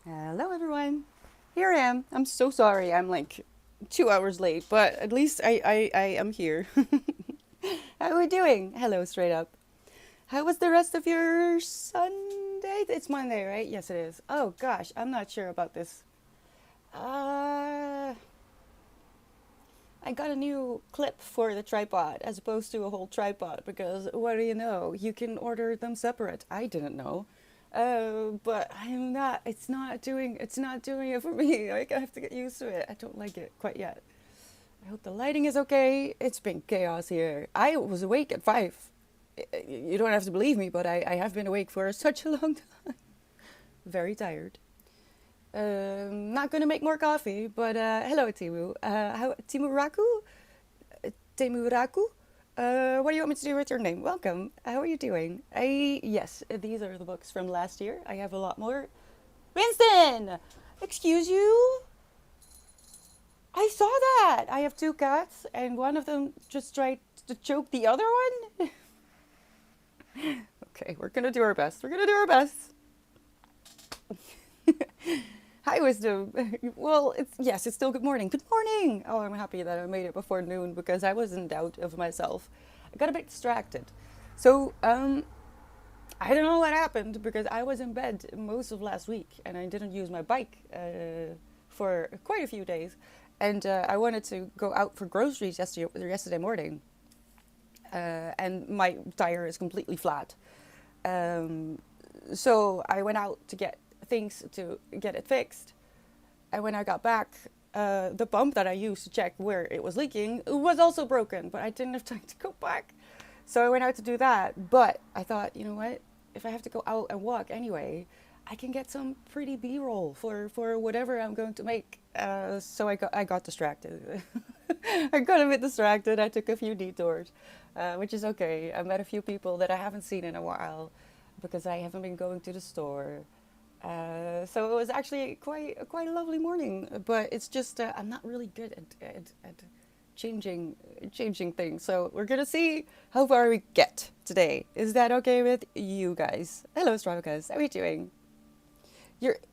Hello, everyone. Here I am. I'm so sorry. I'm like 2 hours late, but at least I am here. How are we doing? Hello, straight up. How was the rest of your Sunday? It's Monday, right? Yes, it is. Oh gosh, I'm not sure about this. Uh, I got a new clip for the tripod as opposed to a whole tripod because what do you know? You can order them separate. I didn't know. But I'm not, it's not doing it for me. Like, I have to get used to it. I don't like it quite yet. I hope the lighting is okay. It's been chaos here. I was awake at 5. You don't have to believe me, but I have been awake for such a long time. Very tired. Not gonna make more coffee, but hello, Timu. Timu Raku? Timu Raku? What do you want me to do with your name? Welcome. How are you doing? Yes, these are the books from last year. I have a lot more. Winston! Excuse you? I saw that! I have two cats, and one of them just tried to choke the other one? Okay, we're gonna do our best. We're gonna do our best. Hi, Wisdom. Well, it's still good morning. Good morning! Oh, I'm happy that I made it before noon because I was in doubt of myself. I got a bit distracted. So, I don't know what happened because I was in bed most of last week and I didn't use my bike for quite a few days. And I wanted to go out for groceries yesterday morning. And my tire is completely flat. Um, so I went out to get things to get it fixed. And when I got back, the pump that I used to check where it was leaking was also broken, but I didn't have time to go back. So I went out to do that. But I thought, you know what? If I have to go out and walk anyway, I can get some pretty B-roll for whatever I'm going to make. So I got distracted. I got a bit distracted. I took a few detours, which is okay. I met a few people that I haven't seen in a while because I haven't been going to the store. So it was actually quite a lovely morning. But it's just I'm not really good at changing things. So we're gonna see how far we get today. Is that okay with you guys? Hello, Stravicas. How are you doing?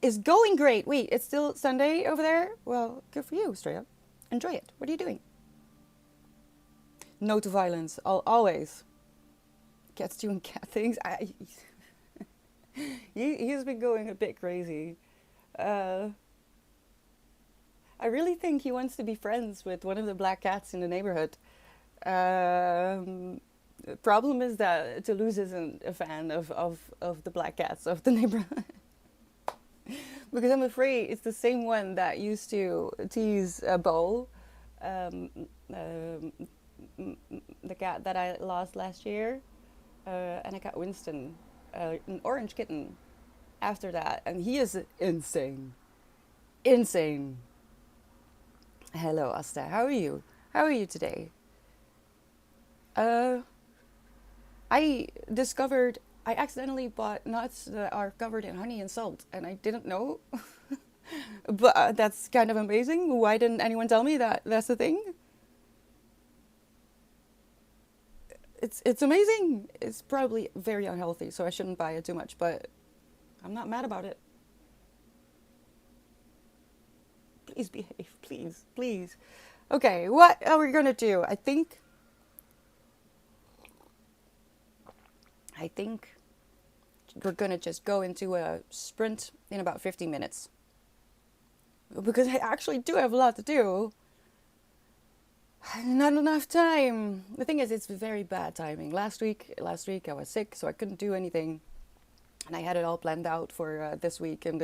It's going great. Wait, it's still Sunday over there? Well, good for you, Straya. Enjoy it. What are you doing? No to violence. Always. Cats doing cat things. He's been going a bit crazy. Uh, I really think he wants to be friends with one of the black cats in the neighborhood. Um, the problem is that Toulouse isn't a fan of the black cats of the neighborhood. Because I'm afraid it's the same one that used to tease Bo, um, um, the cat that I lost last year. And I got Winston, an orange kitten, after that. And he is insane. Insane. Hello, Asta. How are you? How are you today? Uh, I accidentally bought nuts that are covered in honey and salt, and I didn't know. But that's kind of amazing. Why didn't anyone tell me that that's the thing? It's amazing. It's probably very unhealthy, so I shouldn't buy it too much, but I'm not mad about it. Please behave, please, please. Okay, what are we gonna do? I think we're gonna just go into a sprint in about 50 minutes because I actually do have a lot to do. Not enough time. The thing is, it's very bad timing. Last week I was sick, so I couldn't do anything, and I had it all planned out for this week. And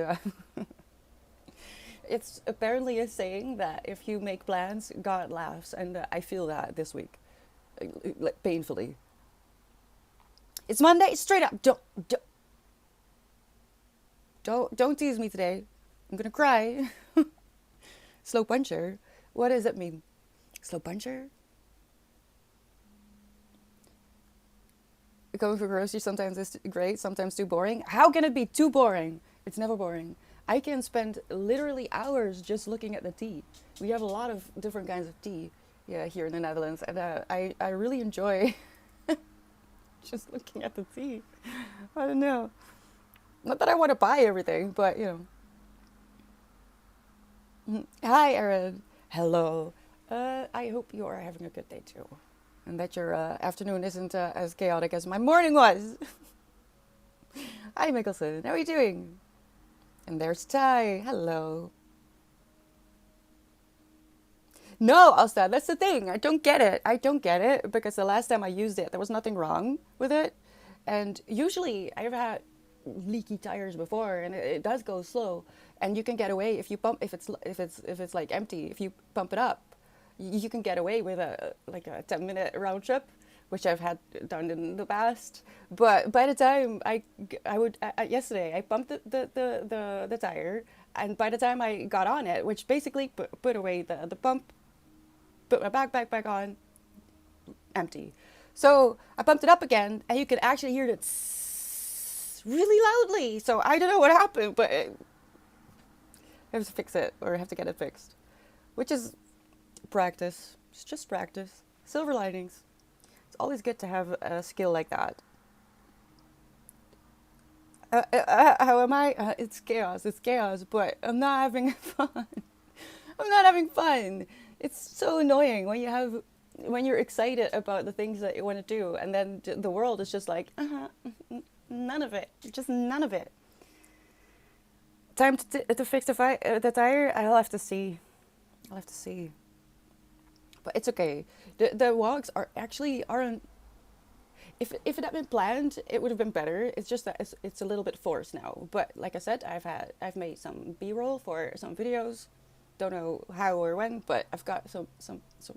it's apparently a saying that if you make plans, God laughs, and I feel that this week, like painfully. It's Monday, straight up. Don't tease me today. I'm gonna cry. Slow puncher. What does it mean? Slow puncher? Going for groceries sometimes is great, sometimes too boring. How can it be too boring? It's never boring. I can spend literally hours just looking at the tea. We have a lot of different kinds of tea, yeah, here in the Netherlands, and I really enjoy just looking at the tea. I don't know. Not that I want to buy everything, but you know. Hi, Erin. Hello. I hope you are having a good day too, and that your afternoon isn't as chaotic as my morning was. Hi, Mickelson. How are you doing? And there's Ty. Hello. No, Asta, that's the thing. I don't get it. I don't get it because the last time I used it, there was nothing wrong with it. And usually I've had leaky tires before and it does go slow. And you can get away if you pump if it's like empty, if you pump it up, you can get away with a like a 10-minute round trip, which I've had done in the past. But by the time yesterday I pumped the tire, and by the time I got on it, which basically put away the pump, put my backpack back on, empty. So I pumped it up again, and you could actually hear it really loudly. So I don't know what happened, but I have to fix it, or I have to get it fixed, which is practice. It's just practice. Silver linings. It's always good to have a skill like that. How am I? It's chaos. It's chaos, but I'm not having fun. I'm not having fun. It's so annoying when you're excited about the things that you want to do, and then the world is just like, none of it. Just none of it. Time to fix the tire. I'll have to see. I'll have to see. But it's okay. The walks aren't. If it had been planned, it would have been better. It's just that it's a little bit forced now. But like I said, I've made some B-roll for some videos. Don't know how or when, but I've got some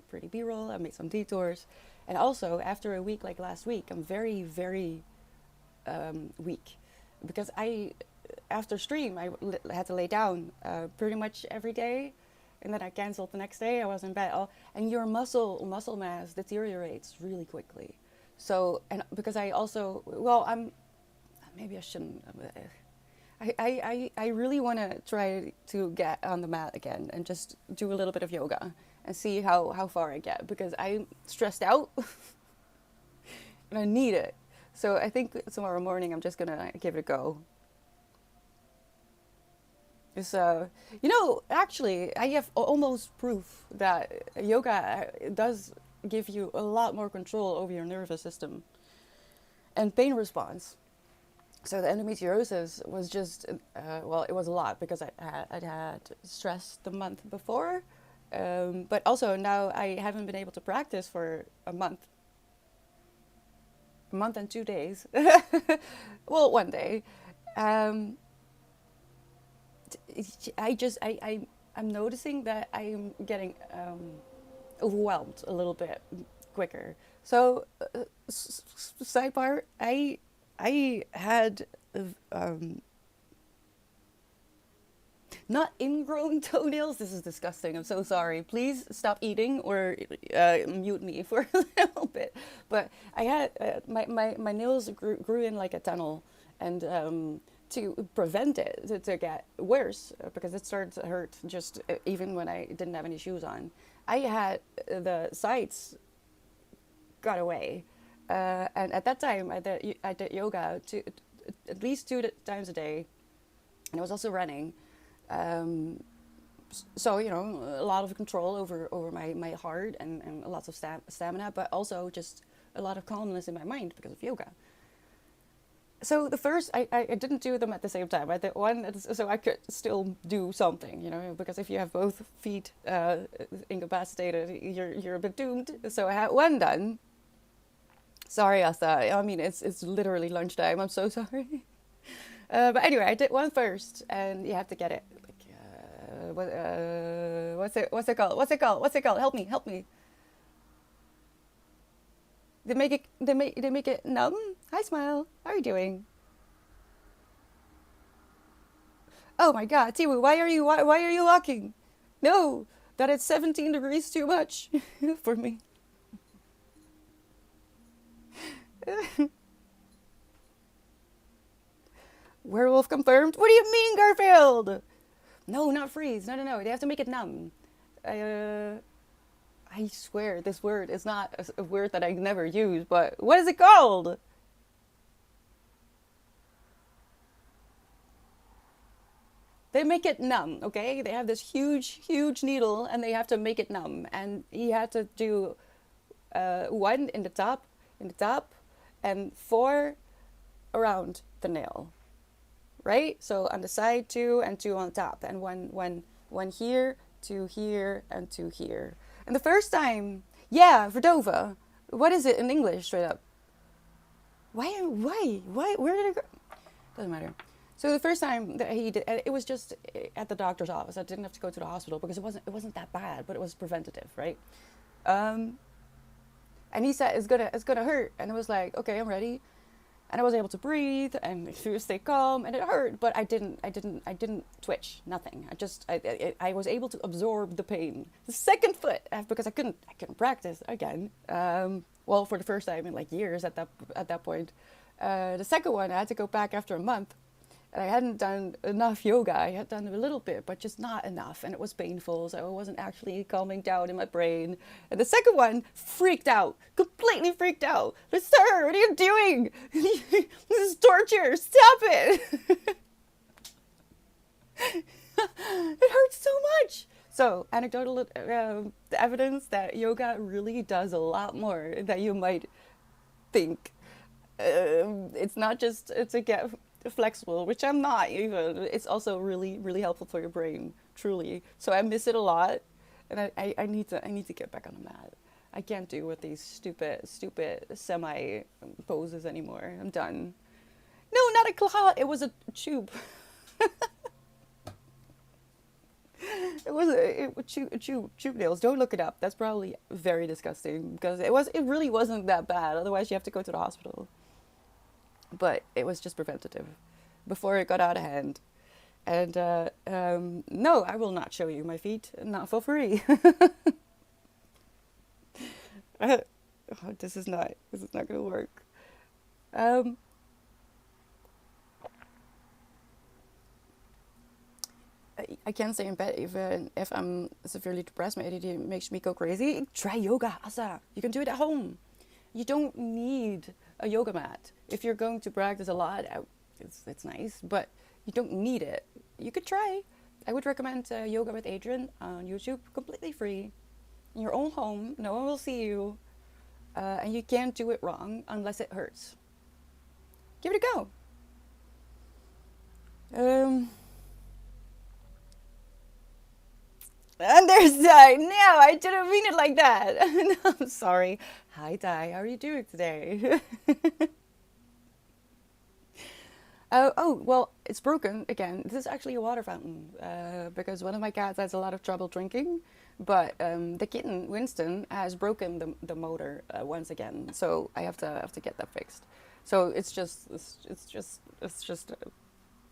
pretty B-roll. I've made some detours, and also after a week like last week, I'm very weak because I after stream had to lay down pretty much every day, and then I canceled the next day. I was in bed, and your muscle mass deteriorates really quickly. So, and because I also, well, maybe I shouldn't. I really want to try to get on the mat again and just do a little bit of yoga and see how far I get, because I'm stressed out and I need it. So I think tomorrow morning I'm just gonna give it a go. So, actually, I have almost proof that yoga does give you a lot more control over your nervous system and pain response. So the endometriosis was just, well, it was a lot because I'd had stress the month before. But also now I haven't been able to practice for a month and 2 days. Well, one day. Um, I'm noticing that I'm getting overwhelmed a little bit quicker. So, sidebar, I had um, not ingrown toenails. This is disgusting. I'm so sorry. Please stop eating or mute me for a little bit. But I had my nails grew in like a tunnel, and to prevent it to get worse, because it started to hurt just even when I didn't have any shoes on. I had the sides got away, and at that time I did yoga at least 2 times a day, and I was also running. Um, so a lot of control over my heart, and lots of stamina, but also just a lot of calmness in my mind because of yoga. So the first, I didn't do them at the same time. I did one so I could still do something, because if you have both feet incapacitated, you're a bit doomed. So I had one done. Sorry, Asa. I mean, it's literally lunchtime. I'm so sorry. But anyway, I did one first, and you have to get it. Like, what's it called? What's it called? What's it called? Help me! Help me! They make it numb. Hi, Smile. How are you doing? Oh my God, Tiwu, why are you walking? No, that is 17 degrees too much for me. Werewolf confirmed. What do you mean, Garfield? No, not freeze. No. They have to make it numb. Uh, I swear this word is not a word that I never use, but what is it called? They make it numb, okay? They have this huge, huge needle and they have to make it numb. And he had to do one in the top, and four around the nail, right? So on the side, two, and two on top. And one here, two here, and two here. And the first time, yeah, Verdova. What is it in English, straight up? Why? Where did it go? Doesn't matter. So the first time that he did, it was just at the doctor's office. I didn't have to go to the hospital because it wasn't that bad, but it was preventative, right? Um, and he said it's gonna hurt, and it was like, okay, I'm ready, and I was able to breathe and stay calm, and it hurt, but I didn't twitch, nothing. I was able to absorb the pain. The second foot, because I couldn't practice again. Well, for the first time in like years at that point. The second one, I had to go back after a month. And I hadn't done enough yoga. I had done a little bit, but just not enough. And it was painful, so I wasn't actually calming down in my brain. And the second one, freaked out. Completely freaked out. Sir, what are you doing? This is torture. Stop it. It hurts so much. So, anecdotal evidence that yoga really does a lot more than you might think. It's not just to get flexible, which I'm not even. It's also really, really helpful for your brain, truly. So I miss it a lot, and I need to get back on the mat. I can't do with these stupid semi poses anymore. I'm done. No, not a claw. It was a tube. It was tube nails. Don't look it up. That's probably very disgusting because it really wasn't that bad. Otherwise, you have to go to the hospital. But it was just preventative before it got out of hand. And no, I will not show you my feet, not for free. Oh, this is not gonna work. Um, I can't stay in bed even if I'm severely depressed. My ADD makes me go crazy. Try yoga, Asa. You can do it at home. You don't need a yoga mat. If you're going to practice a lot, it's nice, but you don't need it. You could try. I would recommend Yoga with Adrian on YouTube, completely free, in your own home. No one will see you, and you can't do it wrong unless it hurts. Give it a go. And there's Di. No, I didn't mean it like that. No, I'm sorry. Hi, Di. How are you doing today? Oh, well, it's broken again. This is actually a water fountain because one of my cats has a lot of trouble drinking, but the kitten Winston has broken the motor once again. So I have to get that fixed. So it's just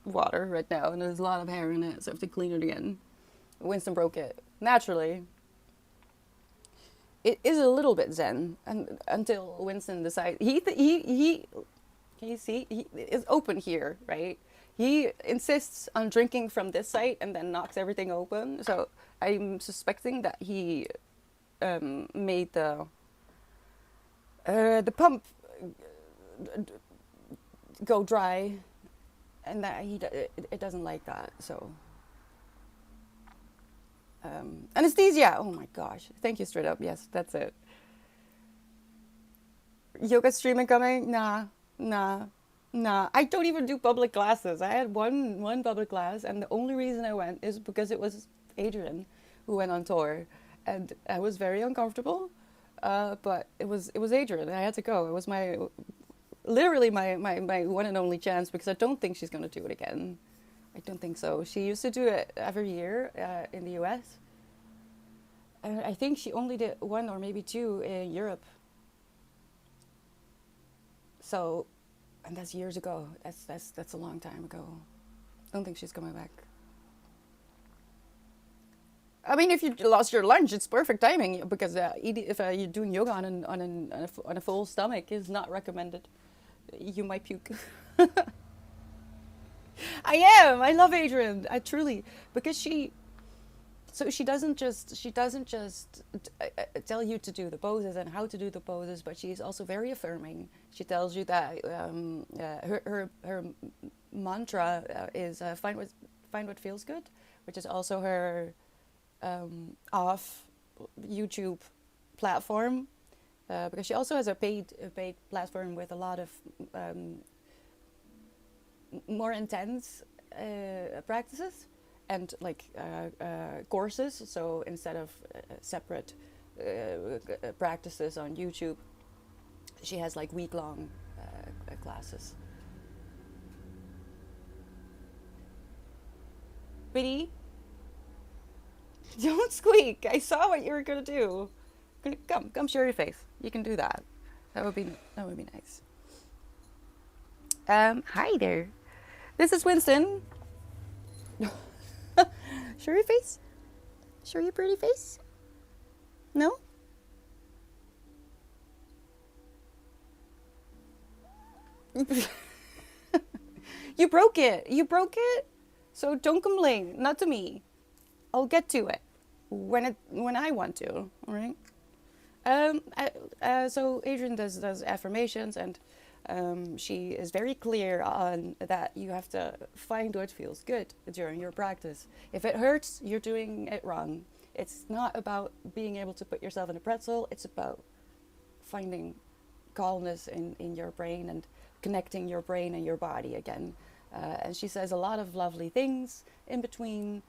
water right now, and there's a lot of hair in it, so I have to clean it again. Winston broke it naturally. It is a little bit zen, and until Winston decides he can you see he is open here, right? He insists on drinking from this side and then knocks everything open. So I'm suspecting that he made the pump go dry, and that it doesn't like that. So anesthesia. Oh my gosh! Thank you, straight up. Yes, that's it. Yoga streaming coming? Nah. I don't even do public classes. I had one public class, and the only reason I went is because it was Adrian who went on tour, and I was very uncomfortable. But it was Adrian. I had to go. It was literally my one and only chance, because I don't think she's gonna do it again. I don't think so. She used to do it every year in the US. And I think she only did one or maybe two in Europe. So, and that's years ago. That's a long time ago. I don't think she's coming back. I mean, if you lost your lunch, it's perfect timing, because if you're doing yoga on a full stomach is not recommended. You might puke. I am. I love Adrian. I truly, because she doesn't just tell you to do the poses and how to do the poses, but she's also very affirming. She tells you that her mantra is find find what feels good, which is also her off YouTube platform, because she also has a paid platform with a lot of more intense practices and like courses. So instead of separate practices on YouTube, she has like week-long classes. Biddy, don't squeak. I saw what you were gonna do. Come, show your face. You can do that. That would be nice. Hi there. This is Winston. Show your face. Show your pretty face. No? You broke it. You broke it. So don't complain. Not to me. I'll get to it when I want to. All right. So Adrian does affirmations, and she is very clear on that you have to find what feels good during your practice. If it hurts, you're doing it wrong. It's not about being able to put yourself in a pretzel. It's about finding calmness in your brain and connecting your brain and your body again. And she says a lot of lovely things in between.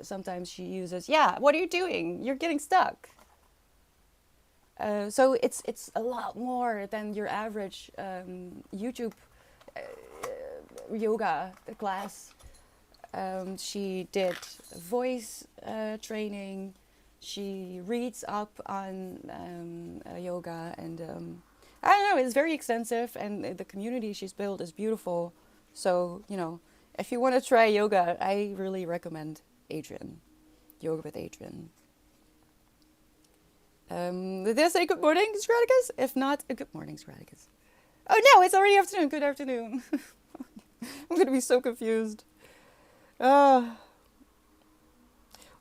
Sometimes she uses, yeah, what are you doing? You're getting stuck. So it's a lot more than your average YouTube yoga class. She did voice training. She reads up on yoga, and I don't know, it's very extensive, and the community she's built is beautiful. So, if you want to try yoga, I really recommend Adrian. Yoga with Adrian. Did I say good morning, Scraticus? If not, good morning, Scraticus. Oh no, it's already afternoon. Good afternoon. I'm going to be so confused.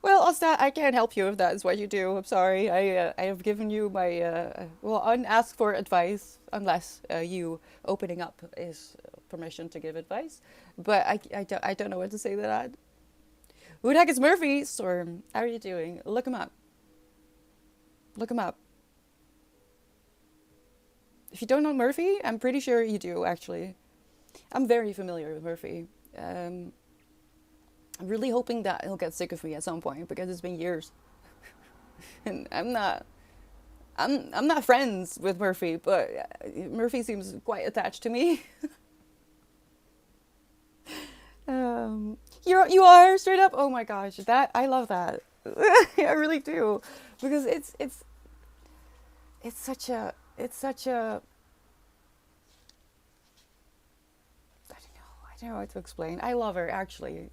Well, Asta, I can't help you if that is what you do. I'm sorry. I have given you my, unasked for advice, unless you opening up is permission to give advice. But I don't know what to say to that. Who the heck is Murphy? Storm, how are you doing? Look him up. Look him up. If you don't know Murphy, I'm pretty sure you do, actually. I'm very familiar with Murphy. I'm really hoping that he'll get sick of me at some point, because it's been years. And I'm not friends with Murphy, but Murphy seems quite attached to me. You are straight up. Oh my gosh, I love that. I really do, because it's such a I don't know how to explain. I love her, actually,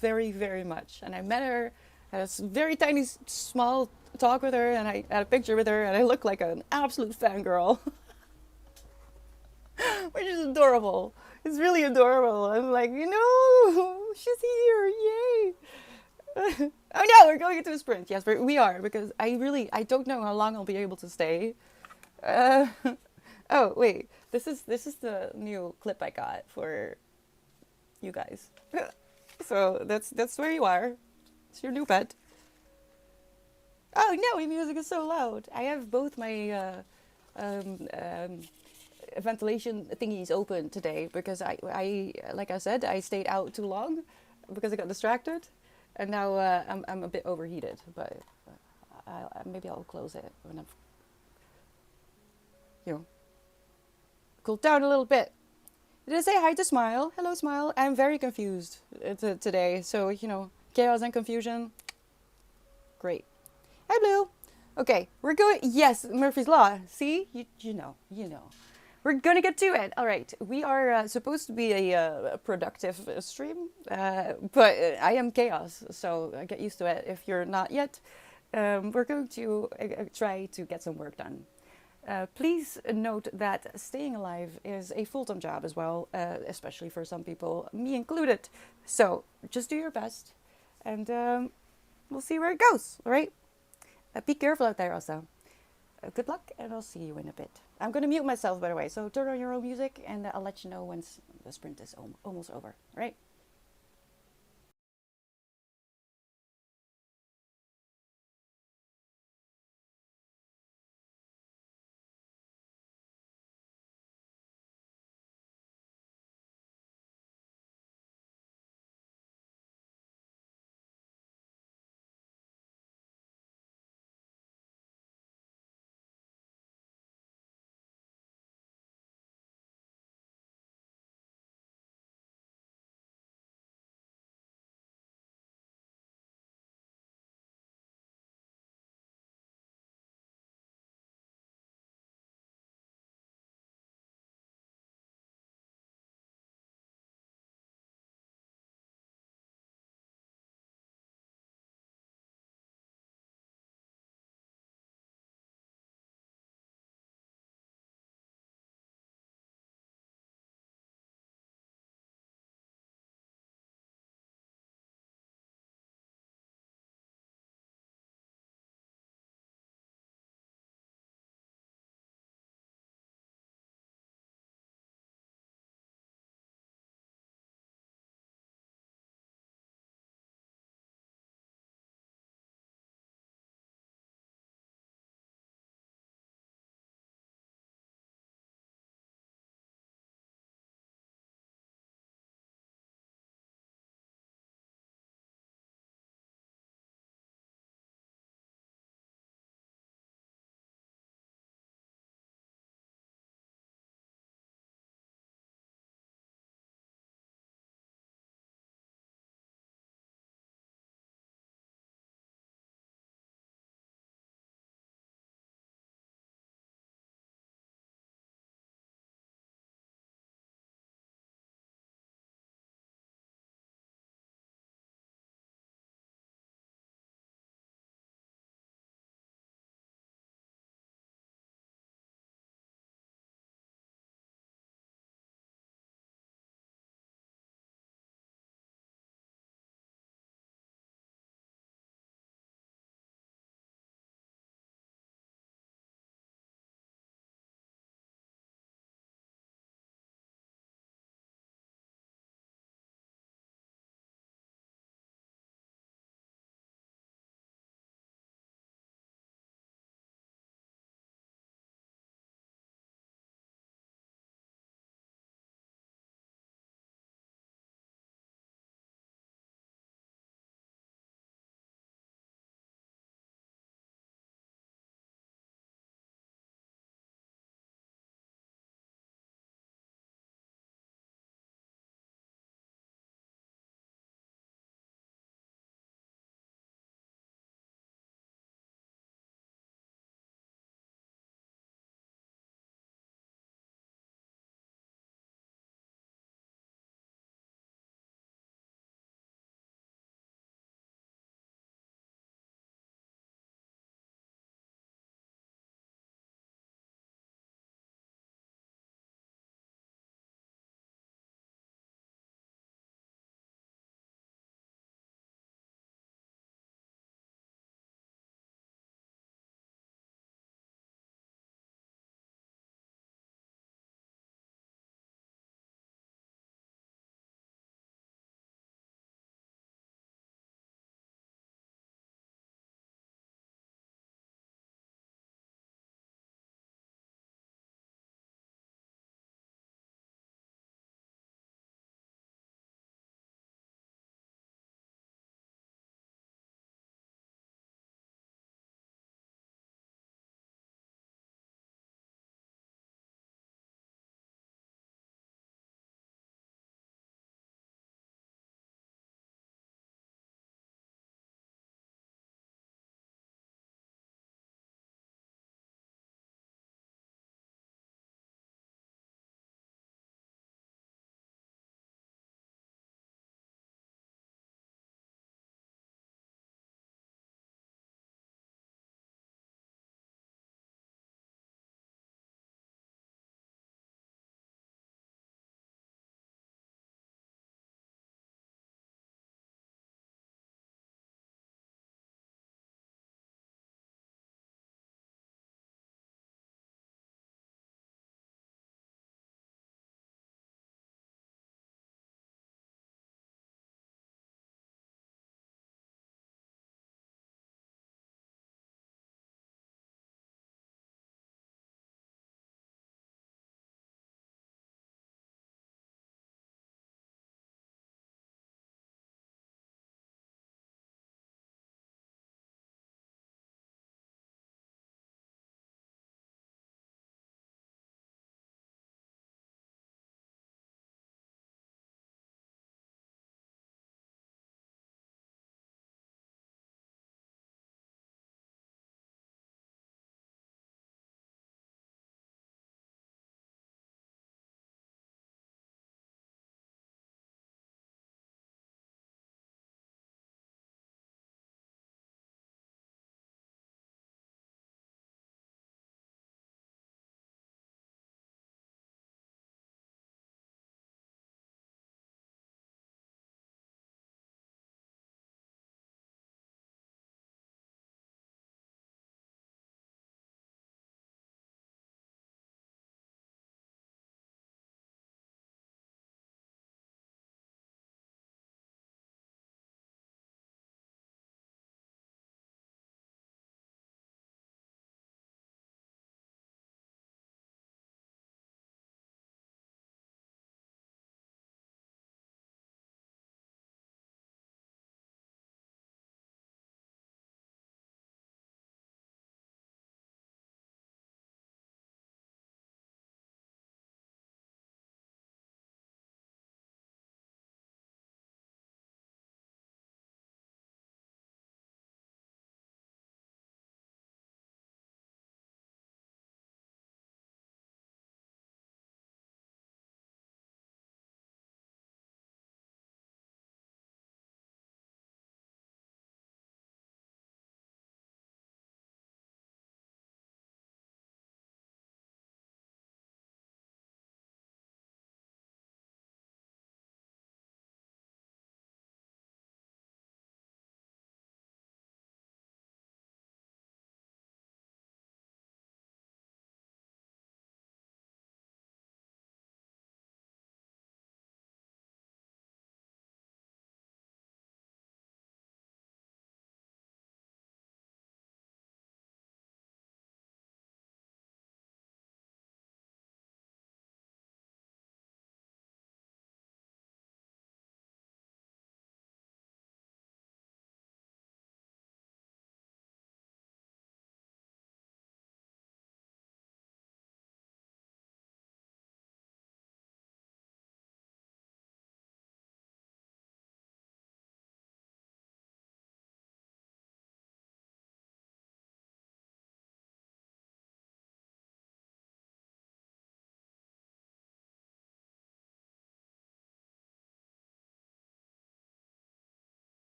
very, very much. And I met her, had a very tiny, small talk with her, and I had a picture with her, and I look like an absolute fangirl. Which is adorable. It's really adorable. I'm like, she's here, yay. Oh no, we're going into a sprint. Yes, we are, because I don't know how long I'll be able to stay. Oh wait, this is the new clip I got for you guys. So that's where you are. It's your new pet. Oh no, my music is so loud. I have both my ventilation thingies open today, because I like I said, I stayed out too long because I got distracted. And now I'm a bit overheated, but maybe I'll close it when I've, cooled down a little bit. Did I say hi to Smile? Hello, Smile. I'm very confused today, so, chaos and confusion. Great. Hi, Blue. Okay, we're going, yes, Murphy's Law. See? You know. We're gonna get to it. All right, we are supposed to be a productive stream, but I am chaos, so get used to it if you're not yet. We're going to try to get some work done. Please note that staying alive is a full-time job as well, especially for some people, me included. So just do your best, and we'll see where it goes, all right? Be careful out there also. Good luck, and I'll see you in a bit. I'm going to mute myself, by the way, so turn on your own music, and I'll let you know once the sprint is almost over, all right?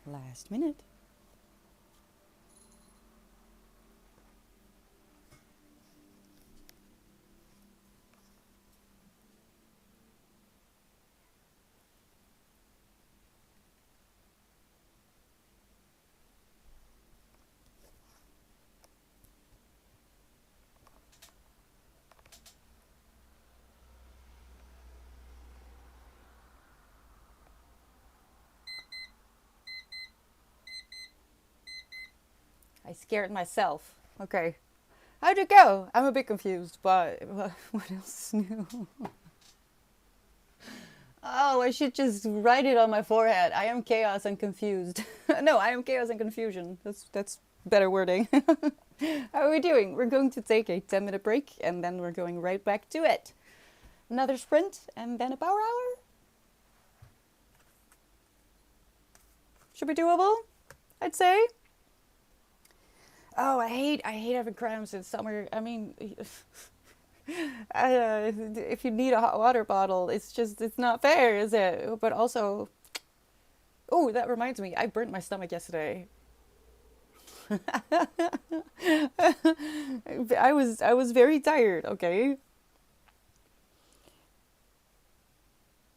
Last minute. I scared myself. Okay. How'd it go? I'm a bit confused, but what else is new? Oh, I should just write it on my forehead. I am chaos and confused. No, I am chaos and confusion. That's better wording. How are we doing? We're going to take a 10-minute break and then we're going right back to it. Another sprint and then a power hour. Should be doable, I'd say. Oh, I hate having cramps in summer. I mean, if you need a hot water bottle, it's not fair, is it? But also, oh, that reminds me, I burnt my stomach yesterday. I was very tired. Okay.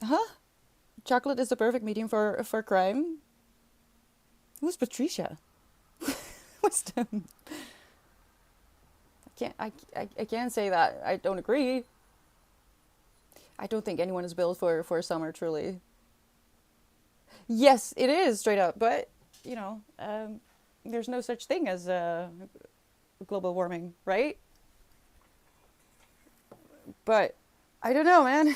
Huh? Chocolate is the perfect medium for crime. Who's Patricia? Wisdom. I can't say that. I don't agree. I don't think anyone is built for summer, truly. Yes, it is straight up, but there's no such thing as global warming, right? But I don't know, man.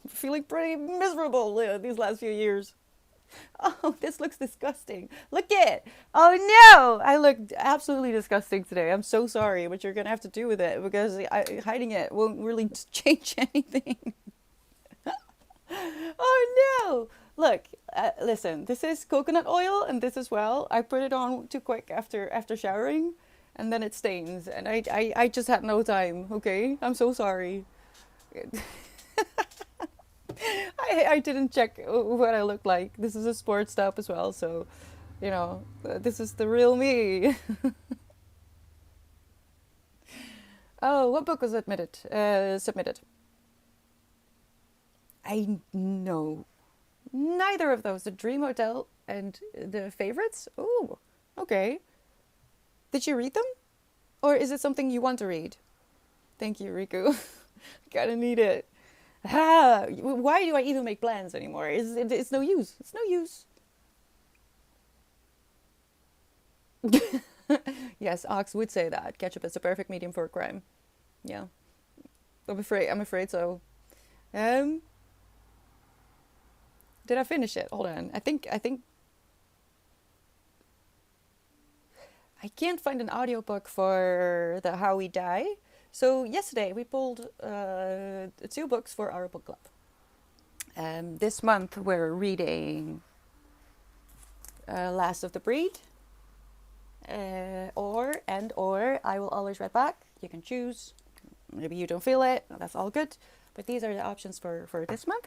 Feeling pretty miserable these last few years. Oh, this looks disgusting. Look it. Oh no, I look absolutely disgusting today. I'm so sorry, but you're gonna have to do with it because hiding it won't really change anything. Oh no. Look, listen. This is coconut oil, and this as well. I put it on too quick after showering, and then it stains. And I just had no time. Okay, I'm so sorry. I didn't check what I look like. This is a sports top as well, so this is the real me. Oh, what book was admitted? Submitted. I know neither of those. The Dream Hotel and the Favorites. Oh, okay. Did you read them, or is it something you want to read? Thank you, Riku. Gotta need it. Ah, why do I even make plans anymore? It's no use. It's no use. Yes, Ox would say that. Ketchup is the perfect medium for a crime. Yeah. I'm afraid so. Um did I finish it? Hold on. I think I can't find an audiobook for the How We Die. So yesterday we pulled two books for our book club. This month we're reading Last of the Breed, or I Will Always Write Back. You can choose. Maybe you don't feel it. That's all good. But these are the options for this month.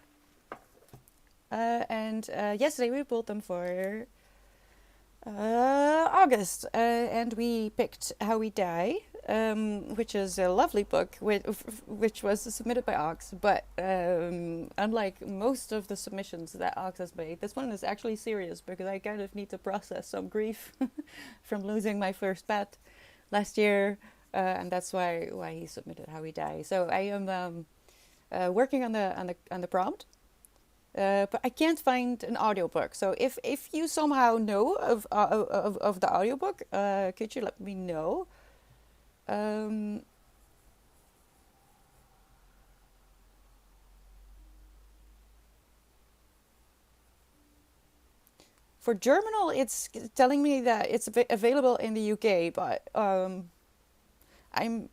And yesterday we pulled them for August, and we picked How We Die, which is a lovely book, which was submitted by Ox. But unlike most of the submissions that Ox has made, this one is actually serious because I kind of need to process some grief from losing my first pet last year, and that's why he submitted How We Die. So I am working on the prompt. But I can't find an audiobook. So if you somehow know of the audiobook, could you let me know? For Germinal, it's telling me that it's available in the UK, but I'm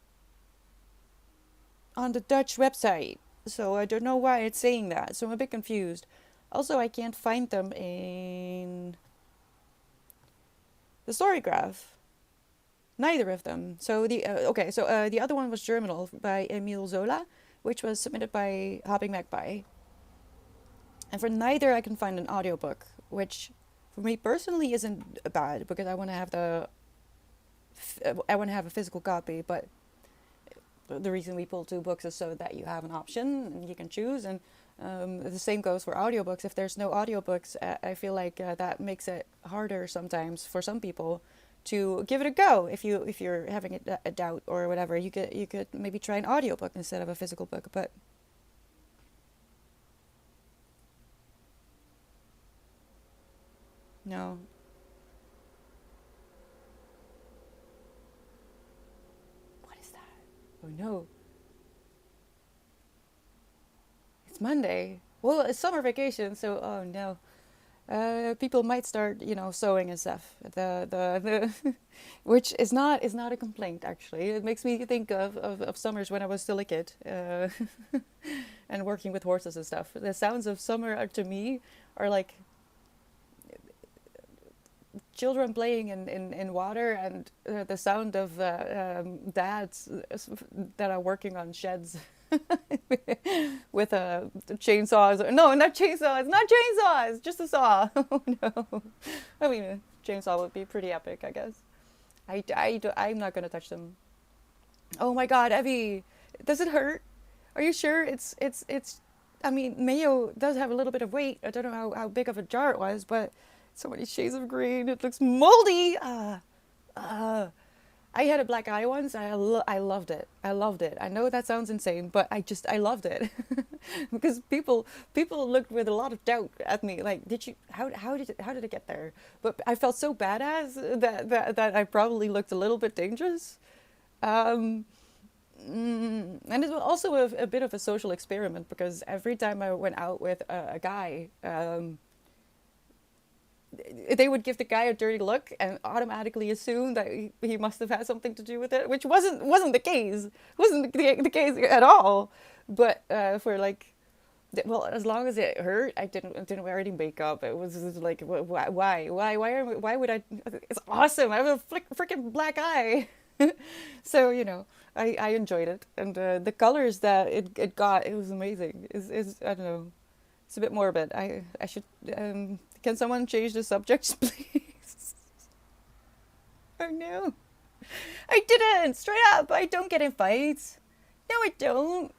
on the Dutch website, so I don't know why it's saying that. So I'm a bit confused. Also, I can't find them in the story graph. Neither of them. So the other one was Germinal by Emile Zola, which was submitted by Hopping Magpie. And for neither, I can find an audiobook, which for me personally isn't bad because I want to have a physical copy. But the reason we pull two books is so that you have an option and you can choose. And the same goes for audiobooks. If there's no audiobooks, I feel like that makes it harder sometimes for some people to give it a go. If you're having a doubt or whatever, you could maybe try an audiobook instead of a physical book. But no. What is that? Oh no. It's Monday. Well, it's summer vacation, so oh no. People might start, sewing and stuff. The which is not a complaint actually. It makes me think of summers when I was still a kid, and working with horses and stuff. The sounds of summer are, to me, are like children playing in water, and the sound of dads that are working on sheds with chainsaws. No, not chainsaws. Not chainsaws. Just a saw. Oh no. I mean, a chainsaw would be pretty epic, I guess. I'm not gonna touch them. Oh my God, Evie, does it hurt? Are you sure? It's. I mean, mayo does have a little bit of weight. I don't know how big of a jar it was, but so many shades of green. It looks moldy. Uh, I had a black eye once. I loved it. I loved it. I know that sounds insane, but I loved it because people looked with a lot of doubt at me. Like, did you how did it get there? But I felt so badass that I probably looked a little bit dangerous. Um, and it was also a bit of a social experiment because every time I went out with a guy, they would give the guy a dirty look and automatically assume that he must have had something to do with it, which wasn't the case. Wasn't the case at all. But for like, well, as long as it hurt, I didn't wear any makeup. It was just like, why would I? It's awesome. I have a freaking black eye. So I enjoyed it, and the colors that it got, it was amazing. Is I don't know, it's a bit morbid. I should can someone change the subject, please? Oh no, I didn't. Straight up, I don't get in fights. No, I don't.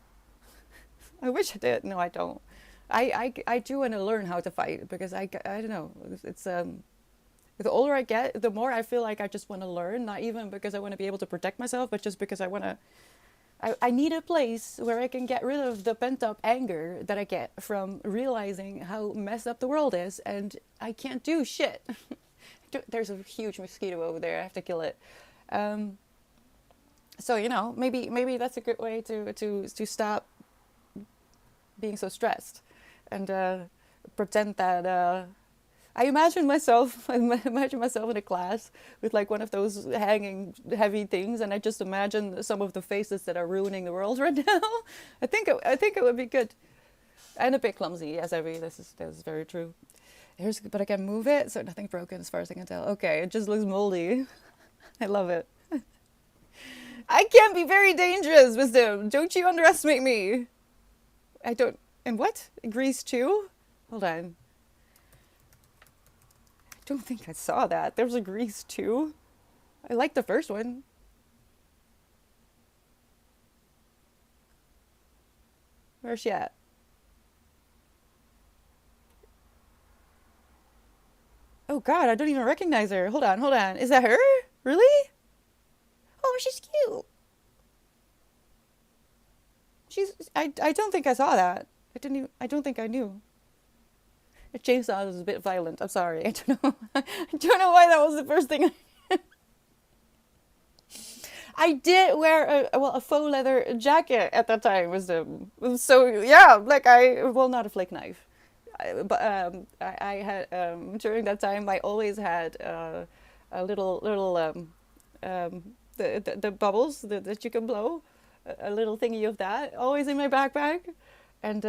I wish I did. No, I don't. I do want to learn how to fight because I don't know. It's the older I get, the more I feel like I just want to learn. Not even because I want to be able to protect myself, but just because I want to. I need a place where I can get rid of the pent up anger that I get from realizing how messed up the world is, and I can't do shit. There's a huge mosquito over there. I have to kill it. Um, so maybe that's a good way to stop being so stressed, and pretend that. I imagine myself. I imagine myself in a class with like one of those hanging heavy things, and I just imagine some of the faces that are ruining the world right now. I think it would be good, and a bit clumsy. Yes, this is very true. But I can move it, so nothing broken as far as I can tell. Okay, it just looks moldy. I love it. I can be very dangerous, Wisdom. Don't you underestimate me. I don't. And what? Grease too? Hold on. I don't think I saw that. There's a Grease too. I like the first one. Where's she at? Oh God, I don't even recognize her. Hold on, hold on. Is that her? Really? Oh, she's cute. I don't think I saw that. I didn't even, I don't think I knew. The chainsaw was a bit violent. I'm sorry. I don't know. I don't know why that was the first thing. I did wear a faux leather jacket at that time. So yeah, like not a flake knife, but I had during that time I always had a little the bubbles that you can blow, a little thingy of that always in my backpack. And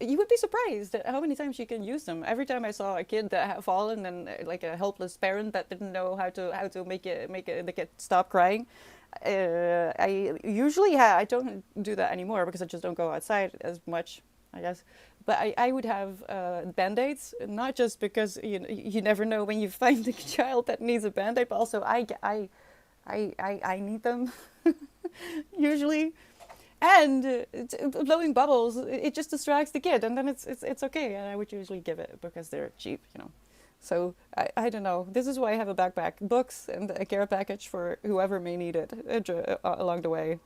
you would be surprised at how many times you can use them. Every time I saw a kid that had fallen, and like a helpless parent that didn't know how to make the kid stop crying, I usually I don't do that anymore because I just don't go outside as much. I guess. But I would have band-aids, not just because you never know when you find a child that needs a band-aid, but also I need them usually. And blowing bubbles, it just distracts the kid, and then it's okay. And I would usually give it because they're cheap. So I don't know. This is why I have a backpack, books, and a care package for whoever may need it along the way.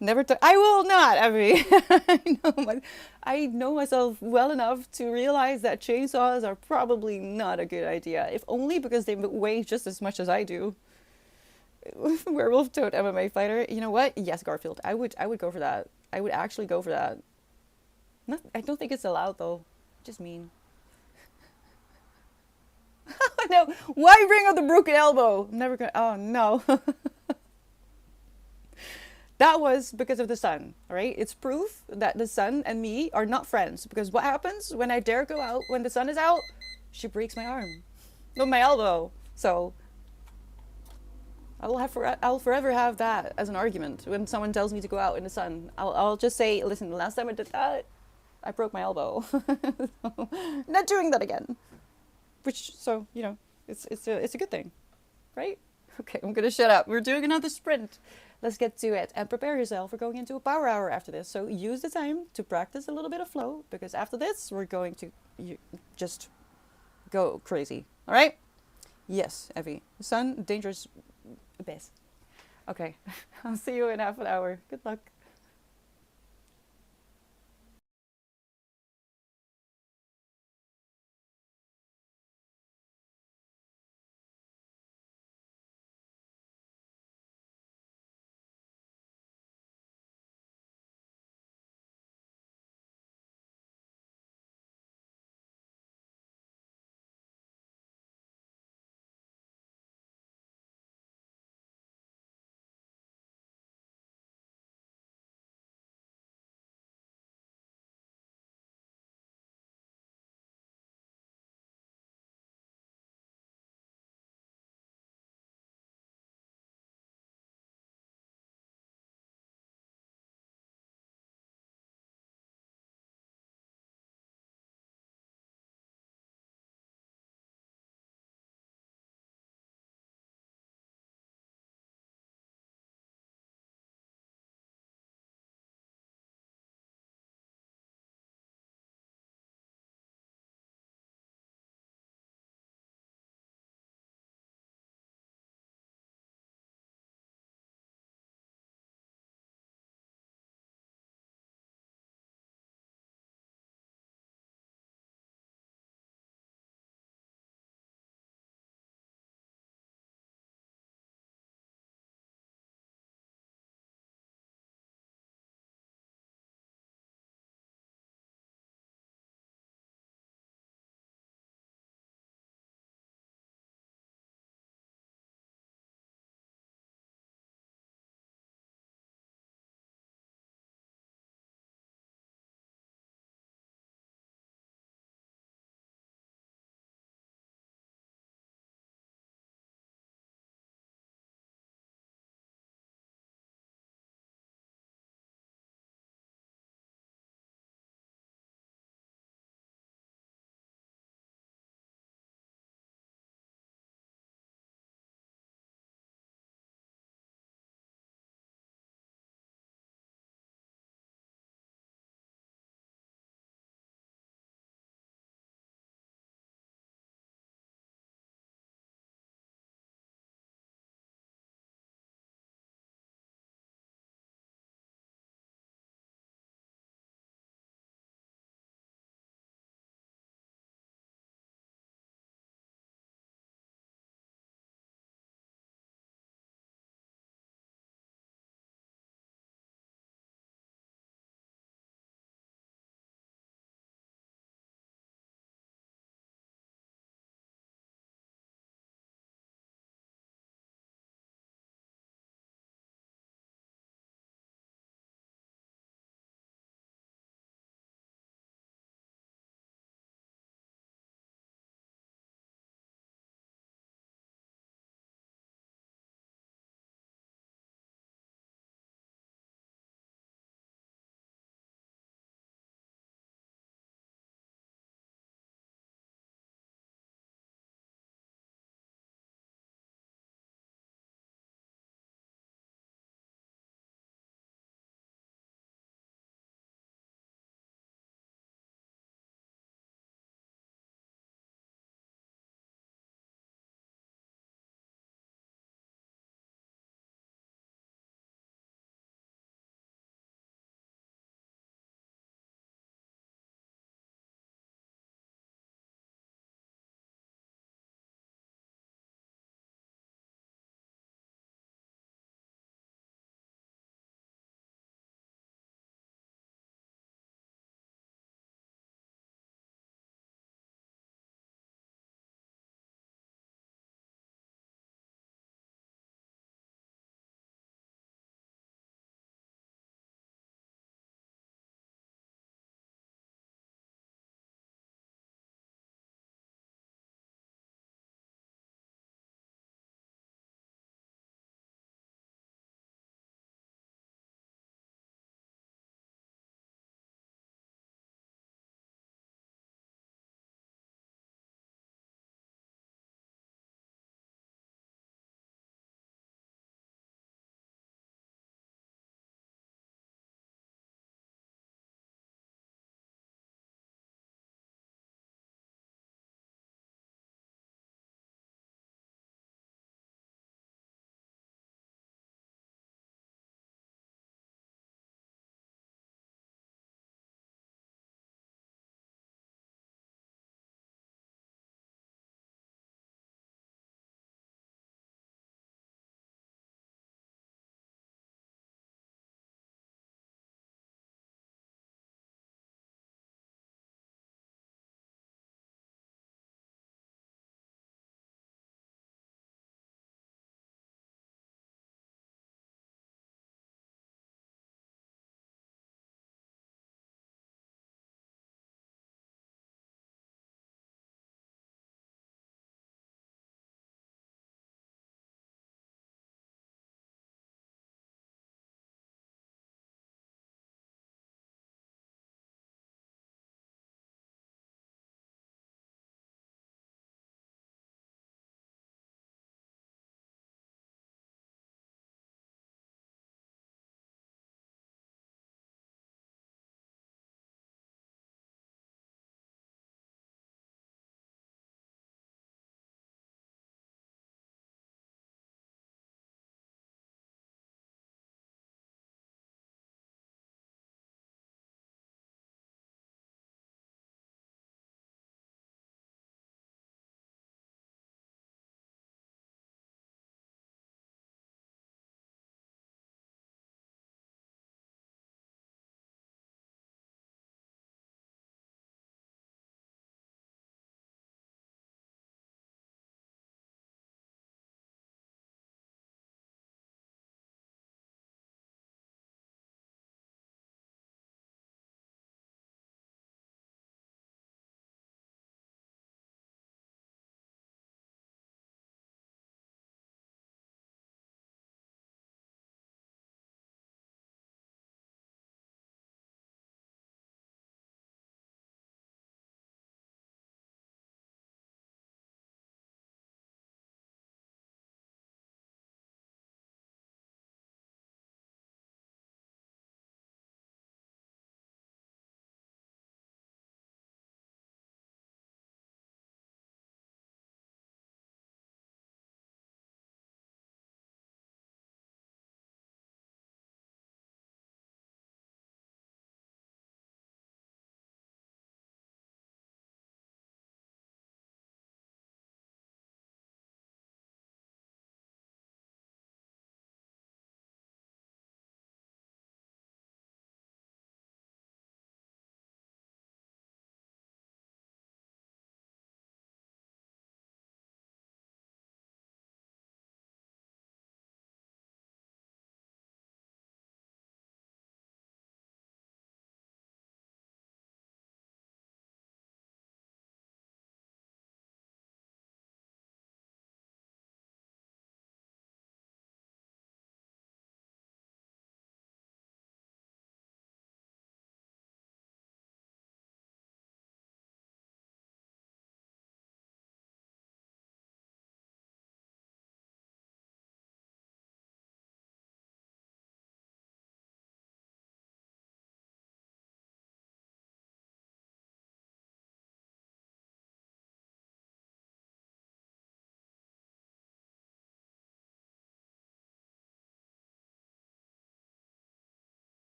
Never. I will not, Evie. I know myself well enough to realize that chainsaws are probably not a good idea. If only because they weigh just as much as I do. Werewolf toad MMA fighter. You know what? Yes, Garfield. I would go for that. I would actually go for that. Not, I don't think it's allowed though. Just mean. No. Why bring up the broken elbow? I'm never gonna. Oh no. That was because of the sun, all right? It's proof that the sun and me are not friends. Because what happens when I dare go out when the sun is out? She breaks my arm, no, my elbow. So I'll forever have that as an argument when someone tells me to go out in the sun. I'll just say, listen, the last time I did that, I broke my elbow. So, not doing that again. Which, so it's a good thing, right? Okay, I'm gonna shut up. We're doing another sprint. Let's get to it and prepare yourself. We're going into a power hour after this. So use the time to practice a little bit of flow because after this, we're going to just go crazy. All right? Yes, Evie. Sun, dangerous abyss. Okay, I'll see you in half an hour. Good luck.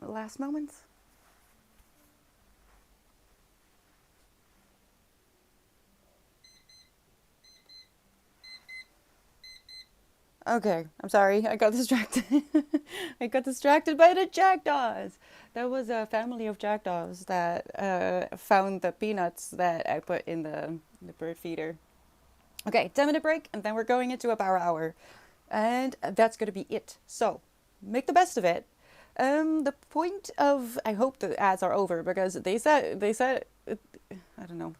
last moments. Okay, I'm sorry. I got distracted. I got distracted by the jackdaws. That was a family of jackdaws that found the peanuts that I put in the bird feeder. Okay, 10-minute break, and then we're going into a power hour. And that's going to be it. So, make the best of it. The point of, I hope the ads are over because they said, I don't know.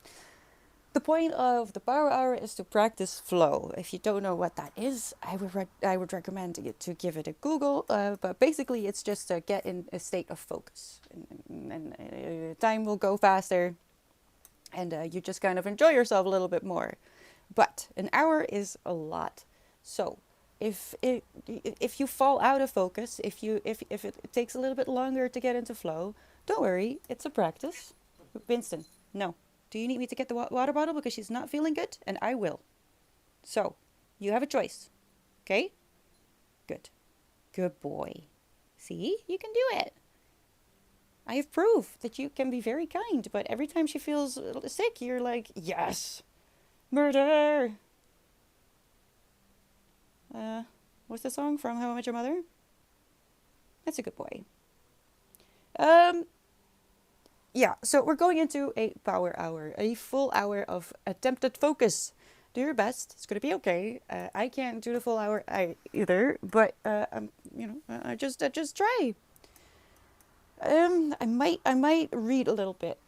The point of the power hour is to practice flow. If you don't know what that is, I would recommend it to give it a Google. But basically, it's just to get in a state of focus, and time will go faster, and you just kind of enjoy yourself a little bit more. But an hour is a lot, so if you fall out of focus, if it takes a little bit longer to get into flow, don't worry, it's a practice. Winston, no. Do you need me to get the water bottle because she's not feeling good? And I will. So, you have a choice. Okay? Good. Good boy. See? You can do it. I have proof that you can be very kind, but every time she feels sick, you're like, yes! Murder! What's the song from How I Met Your Mother? That's a good boy. Yeah, so we're going into a power hour, a full hour of attempted focus. Do your best. It's gonna be okay. I can't do the full hour either, but I just try. I might read a little bit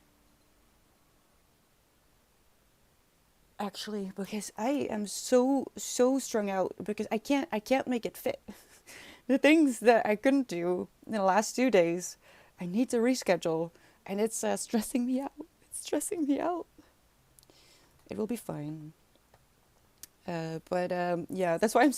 actually because I am so strung out because I can't make it fit. The things that I couldn't do in the last 2 days, I need to reschedule. And it's stressing me out. It's stressing me out. It will be fine. But yeah, that's why I'm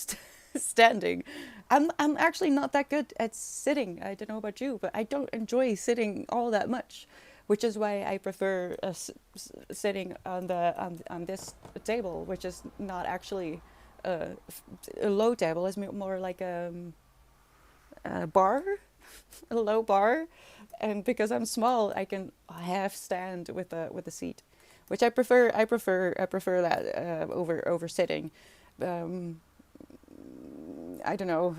standing. I'm actually not that good at sitting. I don't know about you, but I don't enjoy sitting all that much, which is why I prefer sitting on on this table, which is not actually a, a low table. It's more like a bar, a low bar, and because I'm small, I can half stand with a seat, which I prefer. I prefer that over sitting. Um, I don't know.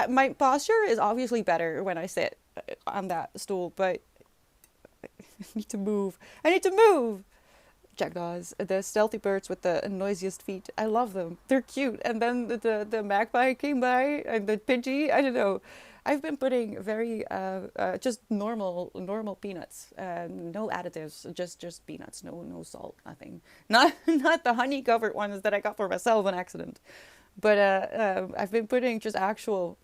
My posture is obviously better when I sit on that stool, but I need to move. I need to move. Jackdaws, the stealthy birds with the noisiest feet. I love them. They're cute. And then the magpie came by and the Pidgey. I don't know. I've been putting very just normal peanuts, no additives, just peanuts, no salt, nothing. Not the honey covered ones that I got for myself on accident, but I've been putting just actual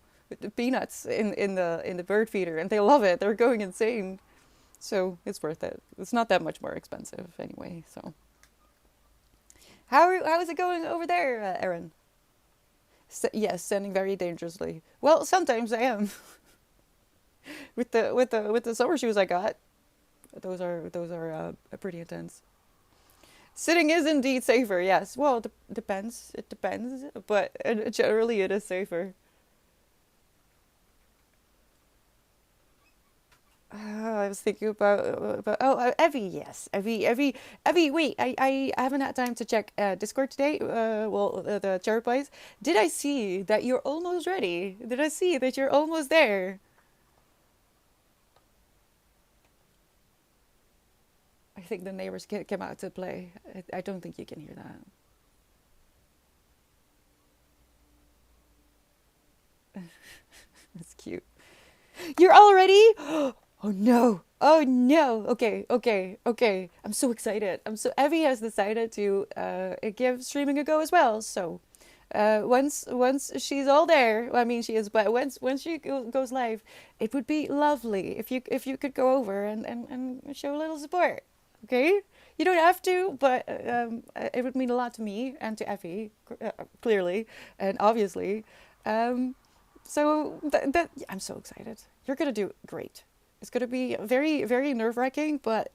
peanuts in the bird feeder, and they love it. They're going insane. So it's worth it. It's not that much more expensive anyway. So how is it going over there, Erin? Yes, standing very dangerously. Well, sometimes I am with the summer shoes I got. Those are pretty intense. Sitting is indeed safer. Yes. Well, depends. It depends, but generally it is safer. I was thinking about Evie. Yes, Evie. Wait, I haven't had time to check Discord today. The cherrypies. Did I see that you're almost ready? Did I see that you're almost there? I think the neighbors came out to play. I don't think you can hear that. That's cute. You're all ready? Oh no. Oh no. Okay. I'm so excited. Evie has decided to give streaming a go as well. So once she's all there, well, I mean she is, but once she goes live, it would be lovely if you could go over and show a little support. Okay? You don't have to, but it would mean a lot to me and to Effie, clearly and obviously. Um, so that I'm so excited. You're gonna do great. It's gonna be very very nerve wracking, but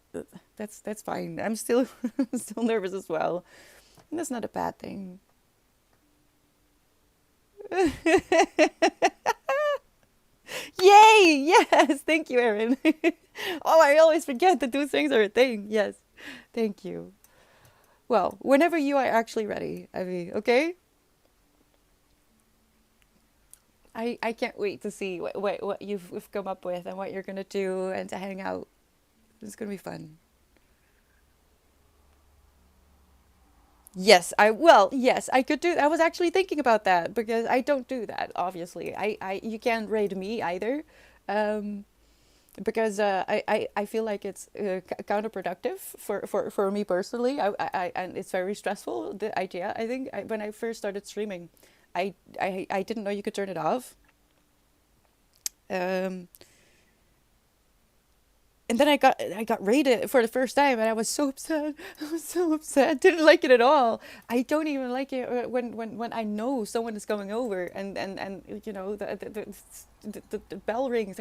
that's fine. I'm still still nervous as well. And that's not a bad thing. Yay! Yes, thank you, Erin. Oh, I always forget that those things are a thing. Yes, thank you. Well, whenever you are actually ready, Evie, okay? I can't wait to see what you've come up with and what you're gonna do and to hang out. It's gonna be fun. Yes, yes, I could do. I was actually thinking about that because I don't do that. Obviously, you can't raid me either, um, because I feel like it's counterproductive for me personally. And it's very stressful. The idea. I think when I first started streaming, I didn't know you could turn it off. Um, and then I got rated for the first time, and I was so upset. I was so upset. Didn't like it at all. I don't even like it when I know someone is coming over, and the bell rings.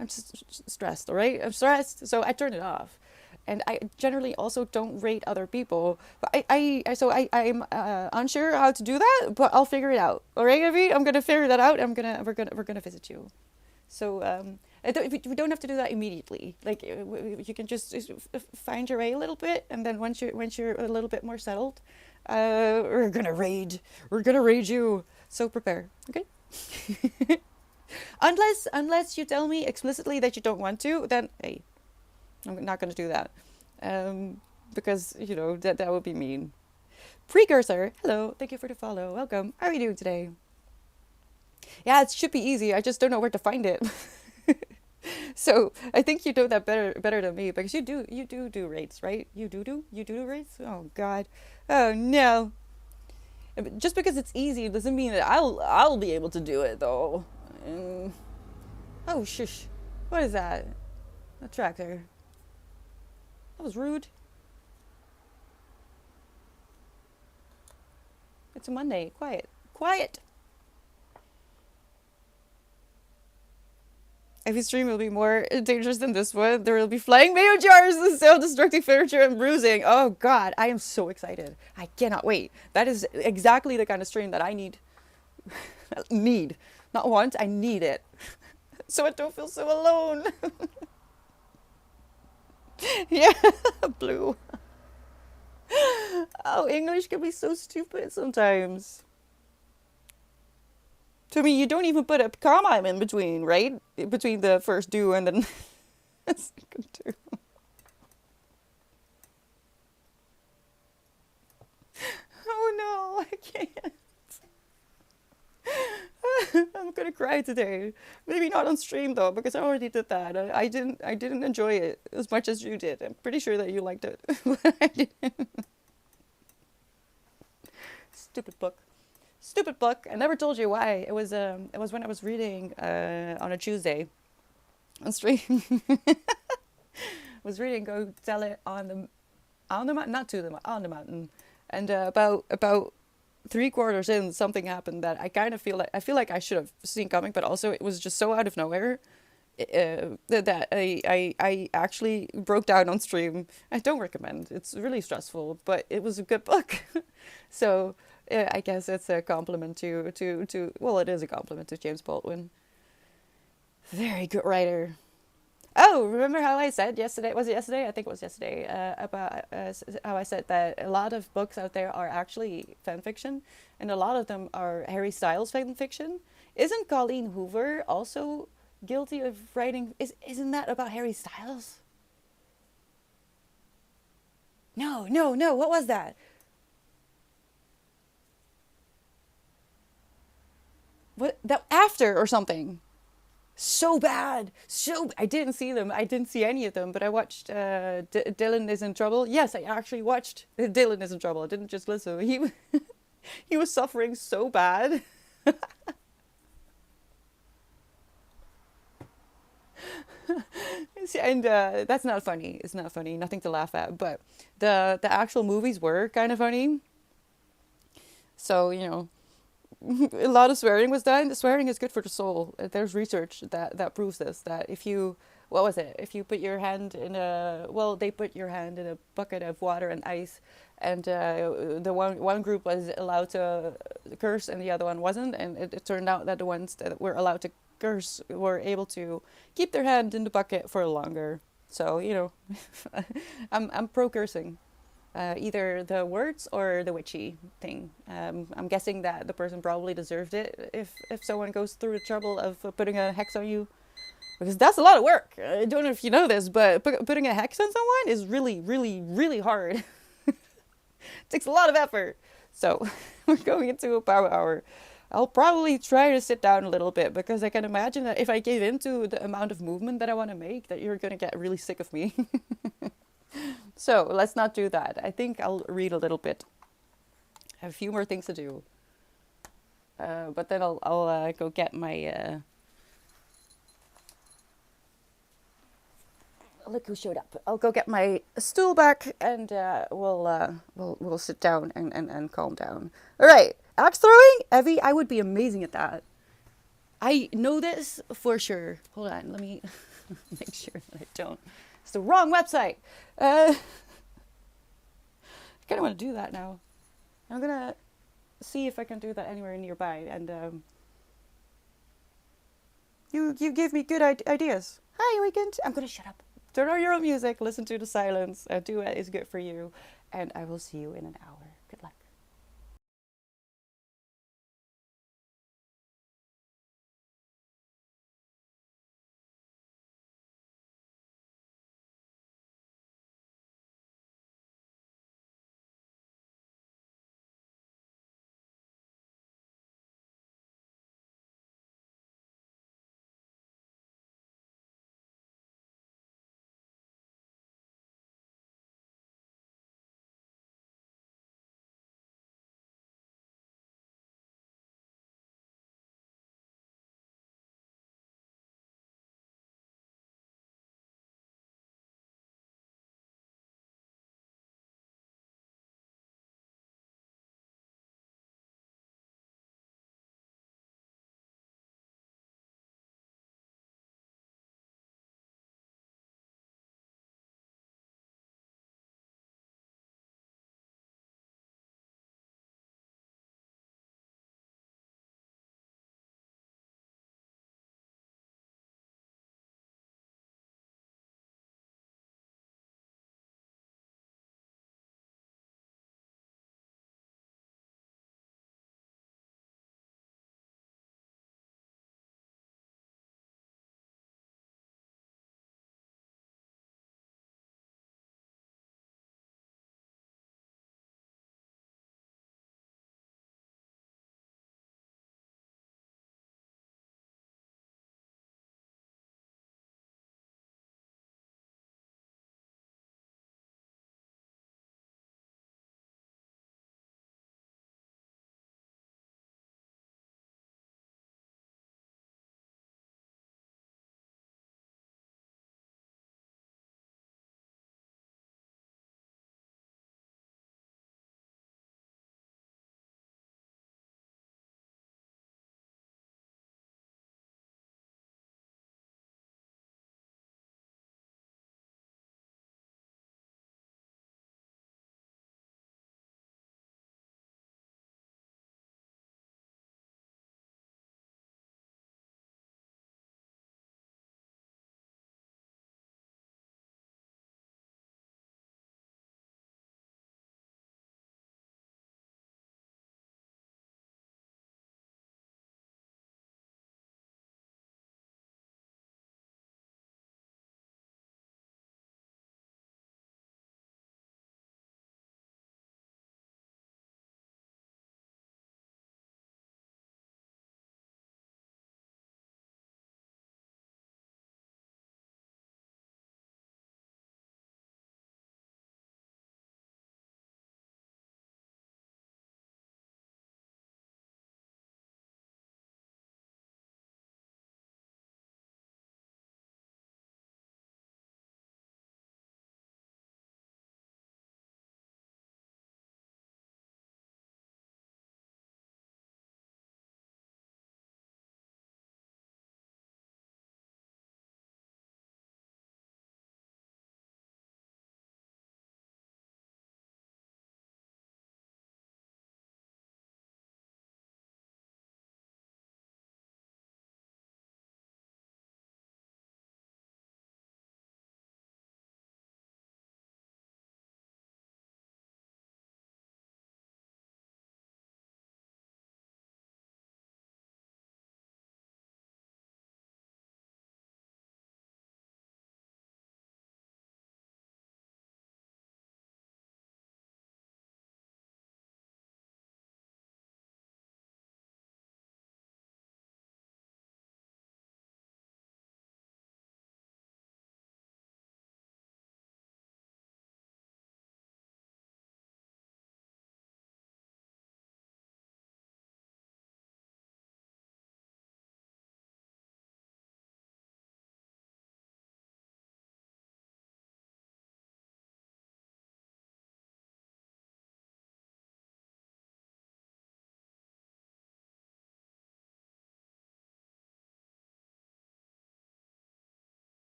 I'm just stressed. All right, I'm stressed, so I turn it off. And I generally also don't rate other people. But I'm unsure how to do that, but I'll figure it out. All right, Evie, I'm gonna figure that out. We're gonna visit you. So we don't have to do that immediately. Like you can just find your way a little bit, and then once you're a little bit more settled, we're gonna raid. We're gonna raid you. So prepare, okay? Unless you tell me explicitly that you don't want to, then hey, I'm not gonna do that, um, because that would be mean. Precursor, hello, thank you for the follow. Welcome. How are you doing today? Yeah, it should be easy. I just don't know where to find it. So I think you know that better than me because you do rates, right? You do rates. Oh God, oh no. Just because it's easy doesn't mean that I'll be able to do it though. Um, oh shush, what is that? A tractor. That was rude. It's a Monday. Quiet, quiet. Every stream will be more dangerous than this one. There will be flying mayo jars and self-destructing furniture and bruising. Oh God, I am so excited. I cannot wait. That is exactly the kind of stream that I need. Need. Not want, I need it. So I don't feel so alone. Yeah, blue. Oh, English can be so stupid sometimes. To me, you don't even put a comma in between, right? Between the first do and then the second do. Oh no, I can't. I'm gonna cry today. Maybe not on stream though, because I already did that. I didn't enjoy it as much as you did. I'm pretty sure that you liked it, but I didn't. Stupid book. Stupid book. I never told you why. It was when I was reading on a Tuesday on stream. I was reading Go Tell It on the mountain, not to the on the mountain, and about three quarters in, something happened that I feel like I should have seen coming, but also it was just so out of nowhere. That I actually broke down on stream. I don't recommend. It's really stressful, but it was a good book. So I guess it's a compliment to well, it is a compliment to James Baldwin. Very good writer. Oh, remember how I said yesterday? Was it yesterday? I think it was yesterday. About how I said that a lot of books out there are actually fan fiction, and a lot of them are Harry Styles fan fiction. Isn't Colleen Hoover also guilty of writing? Isn't that about Harry Styles? No, no, no. What was that? What that after or something? So bad. So I didn't see them. I didn't see any of them, but I watched Dylan is in Trouble. Yes, I actually watched Dylan is in Trouble. I didn't just listen. He was suffering so bad. And that's not funny. It's not funny. Nothing to laugh at. But the actual movies were kind of funny. So a lot of swearing was done. The swearing is good for the soul. There's research that proves this. That if you, what was it? If you put your hand in they put your hand in a bucket of water and ice, and the one group was allowed to curse and the other one wasn't, and it turned out that the ones that were allowed to workers were able to keep their hand in the bucket for longer. So, I'm pro cursing. Either the words or the witchy thing. I'm guessing that the person probably deserved it if someone goes through the trouble of putting a hex on you. Because that's a lot of work. I don't know if you know this, but putting a hex on someone is really, really, really hard. It takes a lot of effort. So we're going into a power hour. I'll probably try to sit down a little bit because I can imagine that if I give in to the amount of movement that I want to make, that you're going to get really sick of me. So let's not do that. I think I'll read a little bit. I have a few more things to do. But then I'll go get my... Look who showed up. I'll go get my stool back and we'll sit down and calm down. All right. Axe throwing? Evie, I would be amazing at that. I know this for sure. Hold on. Let me make sure that I don't. It's the wrong website. I kind of want to do that now. I'm going to see if I can do that anywhere nearby. And you gave me good ideas. Hi, Weekend. I'm going to shut up. Turn on your own music. Listen to the silence. Do what is good for you. And I will see you in an hour. Good luck.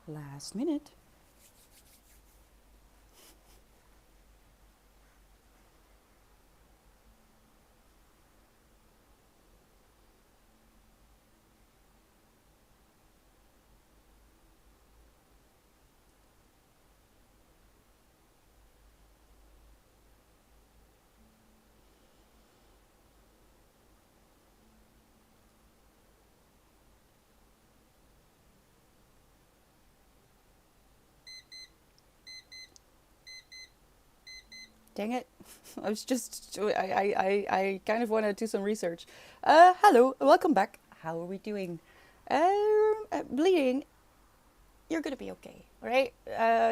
Last minute. Dang it. I kind of want to do some research. Hello, welcome back. How are we doing? Bleeding, you're gonna be okay, right?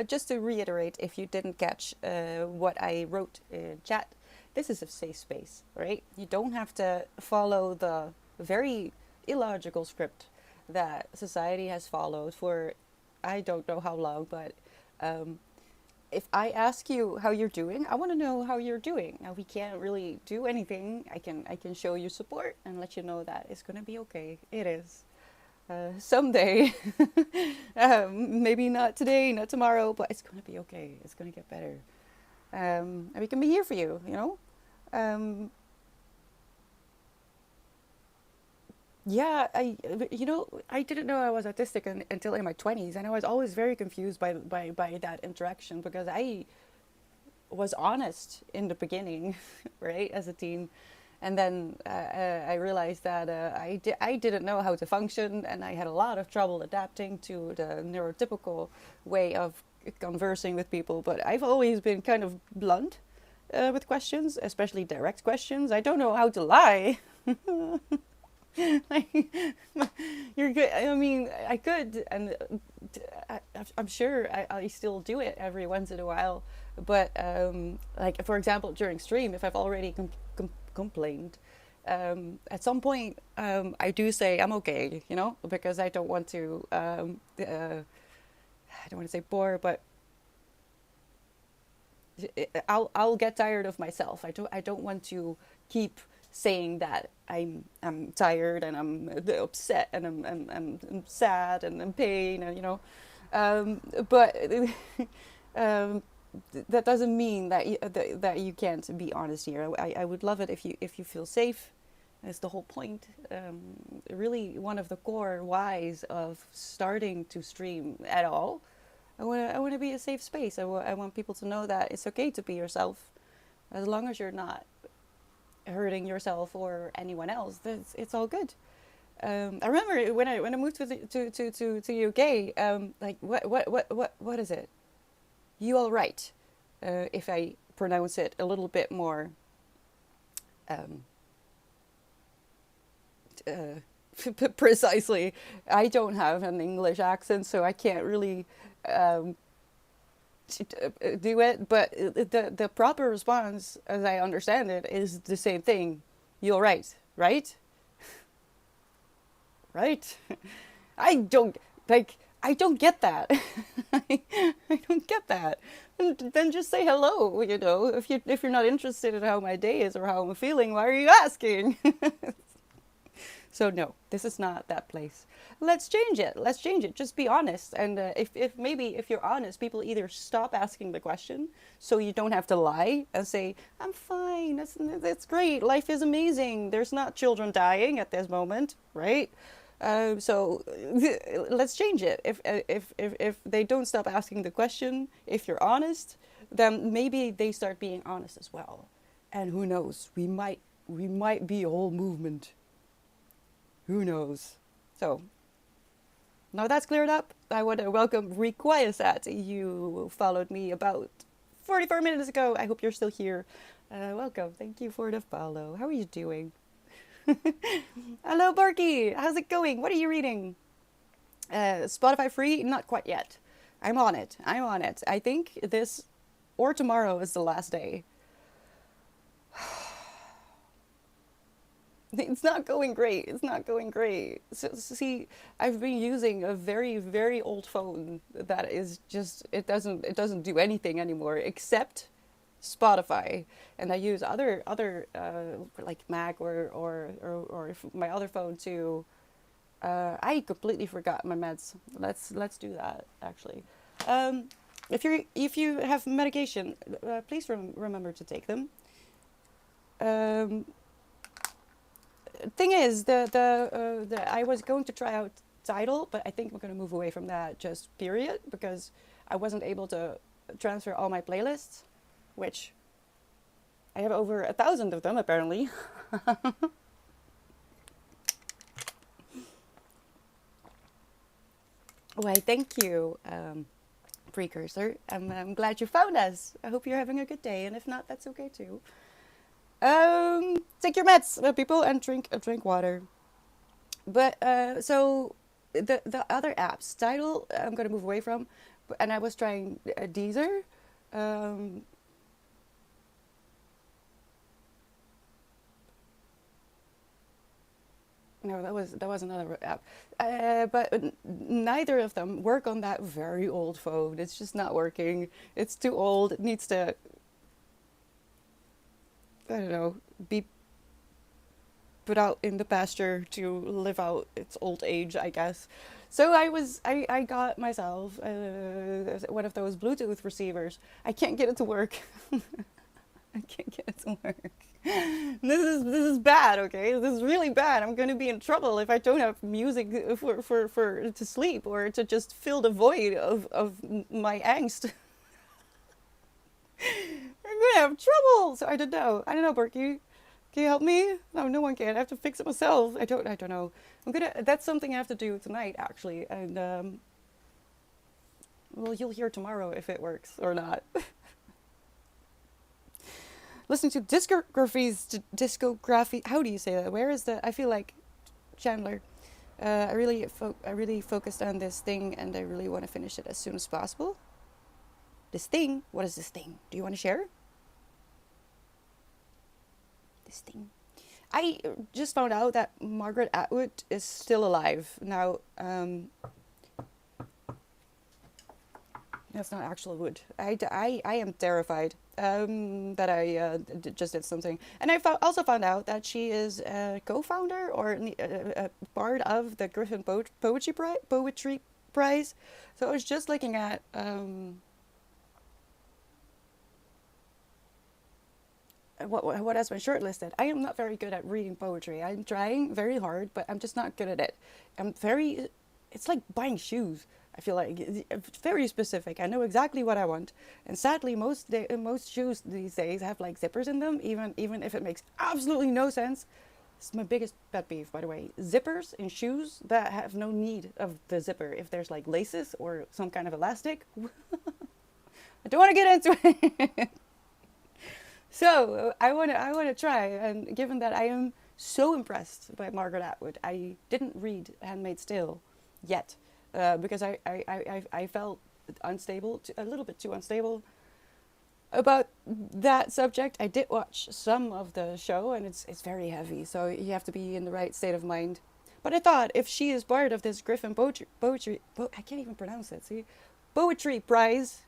Just to reiterate, if you didn't catch what I wrote in chat, this is a safe space, right? You don't have to follow the very illogical script that society has followed for I don't know how long, but um, if I ask you how you're doing, I want to know how you're doing. Now we can't really do anything. I can show you support and let you know that it's gonna be okay. It is. Someday, maybe not today, not tomorrow, but it's gonna be okay. It's gonna get better. And we can be here for you. You know. Um, yeah, I didn't know I was autistic until in my 20s, and I was always very confused by that interaction because I was honest in the beginning, right, as a teen. And then I realized that I didn't know how to function, and I had a lot of trouble adapting to the neurotypical way of conversing with people. But I've always been kind of blunt with questions, especially direct questions. I don't know how to lie. Like, you're good. I mean, I could, and I'm sure I still do it every once in a while. But like for example, during stream, if I've already complained, at some point I do say I'm okay, you know, because I don't want to. I don't want to say bore, but I'll get tired of myself. I don't want to keep saying that I'm tired and I'm upset and I'm sad and I'm pain and but um, that doesn't mean that you can't be honest here. I would love it if you feel safe. That's the whole point. Really, one of the core whys of starting to stream at all. I want to be a safe space. I want people to know that it's okay to be yourself, as long as you're not hurting yourself or anyone else. It's all good. I remember when I moved to UK. Like what is it? You all right? If I pronounce it a little bit more um, precisely, I don't have an English accent, so I can't really um, do it. But the proper response, as I understand it, is the same thing. You're right, right, right. I don't like. I don't get that. I, I don't get that. And then just say hello. You know, if you're not interested in how my day is or how I'm feeling, why are you asking? So no, this is not that place. Let's change it. Let's change it. Just be honest. And if maybe if you're honest, people either stop asking the question, so you don't have to lie and say, "I'm fine. That's great. Life is amazing. There's not children dying at this moment, right?" So let's change it. If they don't stop asking the question, if you're honest, then maybe they start being honest as well. And who knows? We might be a whole movement. Who knows? So now that's cleared up, I want to welcome Requiesat. You followed me about 44 minutes ago. I hope you're still here. Welcome. Thank you for the follow. How are you doing? Hello, Barky. How's it going? What are you reading? Spotify free? Not quite yet. I'm on it. I'm on it. I think this or tomorrow is the last day. It's not going great. It's not going great. So, see, I've been using a very, very old phone that is just it doesn't do anything anymore except Spotify, and I use other like Mac or my other phone to I completely forgot my meds. Let's do that actually. Um, if you have medication, please remember to take them. Um, Thing is, I was going to try out Tidal, but I think I'm going to move away from that just period because I wasn't able to transfer all my playlists, which I have over 1,000 of them apparently. Why, thank you, Precursor. I'm glad you found us. I hope you're having a good day, and if not, that's okay too. Take your meds, people, and drink water. But so the other apps, Tidal, I'm gonna move away from, and I was trying Deezer. Um, no, that was another app. But neither of them work on that very old phone. It's just not working. It's too old. It needs to, I don't know, be put out in the pasture to live out its old age, I guess. So I got myself one of those Bluetooth receivers. I can't get it to work. I can't get it to work. This is bad, okay? This is really bad. I'm gonna be in trouble if I don't have music for to sleep or to just fill the void of my angst. I'm gonna have trouble. So I don't know. I don't know, Berkey. Can you help me? No, no one can. I have to fix it myself. I don't know. That's something I have to do tonight, actually. And, well, you'll hear tomorrow if it works or not. Listening to discography. How do you say that? Where is the, I feel like Chandler. I really focused on this thing and I really want to finish it as soon as possible. This thing? What is this thing? Do you want to share? This thing. I just found out that Margaret Atwood is still alive. Now, that's not actual wood. I am terrified that I just did something. And I also found out that she is a co-founder or a part of the Griffin Poetry Prize. So I was just looking at what has been shortlisted. I am not very good at reading poetry. I'm trying very hard, but I'm just not good at it. It's like buying shoes. I feel like it's very specific. I know exactly what I want. And sadly, most shoes these days have like zippers in them, even if it makes absolutely no sense. It's my biggest pet peeve, by the way. Zippers in shoes that have no need of the zipper. If there's like laces or some kind of elastic, I don't want to get into it. So I wanna try, and given that I am so impressed by Margaret Atwood, I didn't read *Handmaid's Tale* yet because I felt unstable, a little bit too unstable about that subject. I did watch some of the show, and it's very heavy, so you have to be in the right state of mind. But I thought if she is part of this Griffin I can't even pronounce it. See, Poetry Prize.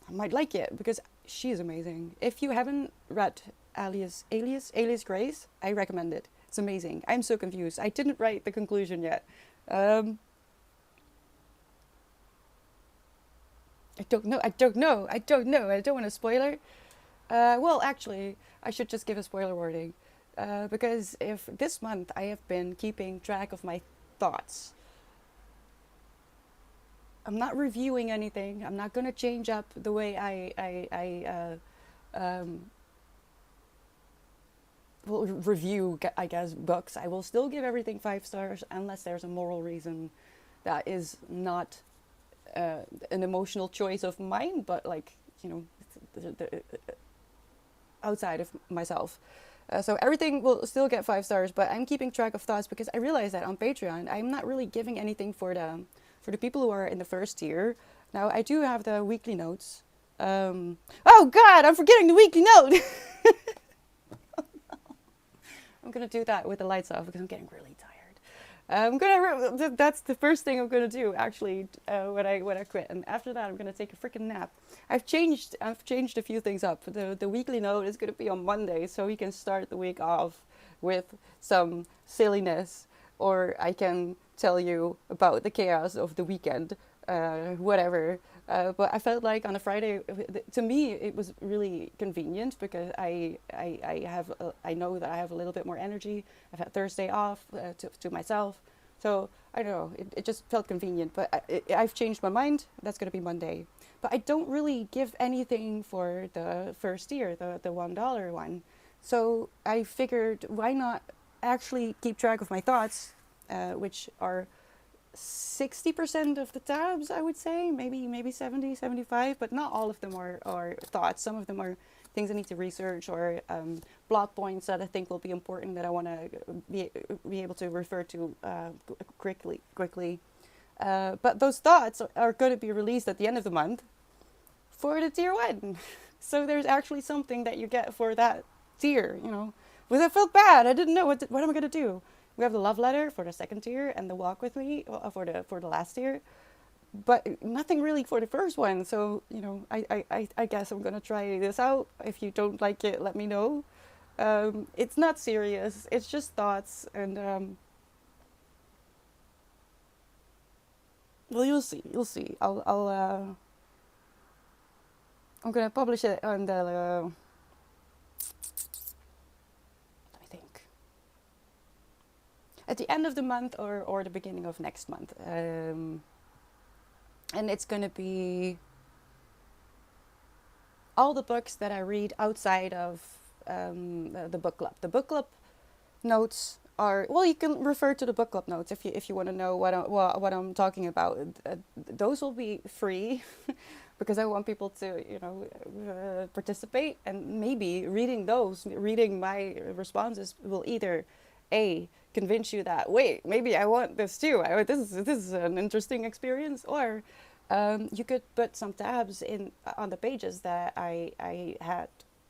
I might like it because she is amazing. If you haven't read Alias Grace, I recommend it. It's amazing. I'm so confused. I didn't write the conclusion yet. I don't know. I don't want a spoiler. Well, actually, I should just give a spoiler warning. Because if this month I have been keeping track of my thoughts, I'm not reviewing anything. I'm not gonna change up the way will review, I guess, books. I will still give everything 5 stars unless there's a moral reason that is not an emotional choice of mine, but like, outside of myself. So everything will still get 5 stars, but I'm keeping track of thoughts because I realize that on Patreon I'm not really giving anything for the people who are in the first tier. Now I do have the weekly notes. Oh God, I'm forgetting the weekly note. I'm gonna do that with the lights off because I'm getting really tired. That's the first thing I'm gonna do actually when I quit, and after that I'm gonna take a freaking nap. I've changed a few things up. The weekly note is gonna be on Monday, so we can start the week off with some silliness, or I can tell you about the chaos of the weekend, whatever. But I felt like on a Friday, to me, it was really convenient because I know that I have a little bit more energy. I've had Thursday off to myself. So I don't know, it just felt convenient. But I've changed my mind. That's going to be Monday. But I don't really give anything for the first year, the $1 one. So I figured, why not actually keep track of my thoughts, which are 60% of the tabs, I would say, maybe 70, 75, but not all of them are thoughts. Some of them are things I need to research, or blog points that I think will be important that I want to be able to refer to quickly. But those thoughts are going to be released at the end of the month for the tier one. So there's actually something that you get for that tier, you know. Because I felt bad. I didn't know what am I going to do. We have the love letter for the second tier and the walk with me for the last tier, but nothing really for the first one. So you know, I guess I'm gonna try this out. If you don't like it, let me know. It's not serious. It's just thoughts, and well, you'll see. You'll see. I'm gonna publish it on the. Let me think. At the end of the month, or the beginning of next month. And it's going to be all the books that I read outside of the book club. The book club notes are, well, you can refer to the book club notes if you want to know what I'm talking about. Those will be free because I want people to, you know, participate, and maybe reading my responses will either convince you that, wait, maybe I want this too. This is an interesting experience, or you could put some tabs in on the pages that I had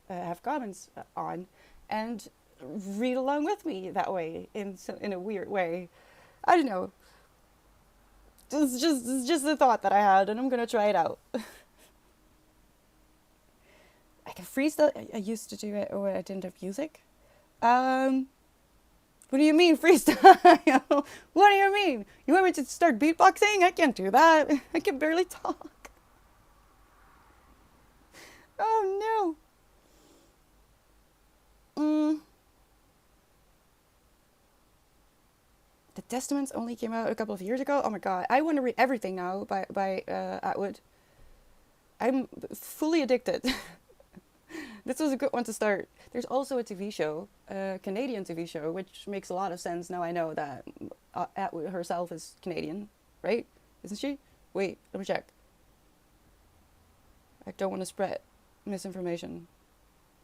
have comments on, and read along with me that way in a weird way. I don't know. It's just a thought that I had, and I'm gonna try it out. I can freestyle. I used to do it when I didn't have music. What do you mean freestyle? What do you mean? You want me to start beatboxing? I can't do that. I can barely talk. Oh no. The Testaments only came out a couple of years ago. Oh my god, I want to read everything now by Atwood. I'm fully addicted. This was a good one to start. There's also a TV show, a Canadian TV show, which makes a lot of sense now I know that Atwood herself is Canadian, right? Isn't she? Wait, let me check. I don't want to spread misinformation.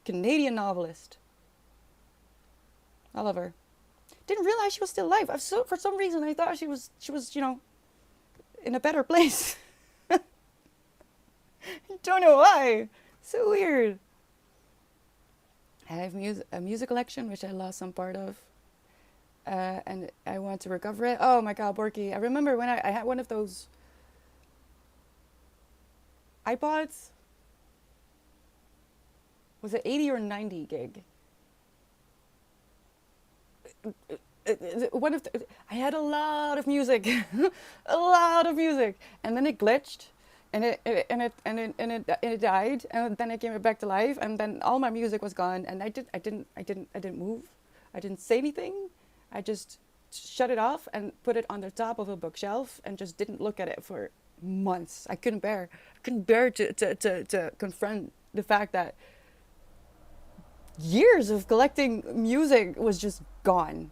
Canadian novelist. I love her. Didn't realize she was still alive. For some reason I thought she was, you know, in a better place. Don't know why. So weird. I have a music collection which I lost some part of, and I want to recover it. Oh my god, Borky! I remember when I had one of those iPods. Was it 80 or 90 gig? One of I had a lot of music, a lot of music, and then it glitched. And it died, and then it came back to life, and then all my music was gone, and I didn't move, I didn't say anything, I just shut it off and put it on the top of a bookshelf and just didn't look at it for months. I couldn't bear to confront the fact that years of collecting music was just gone.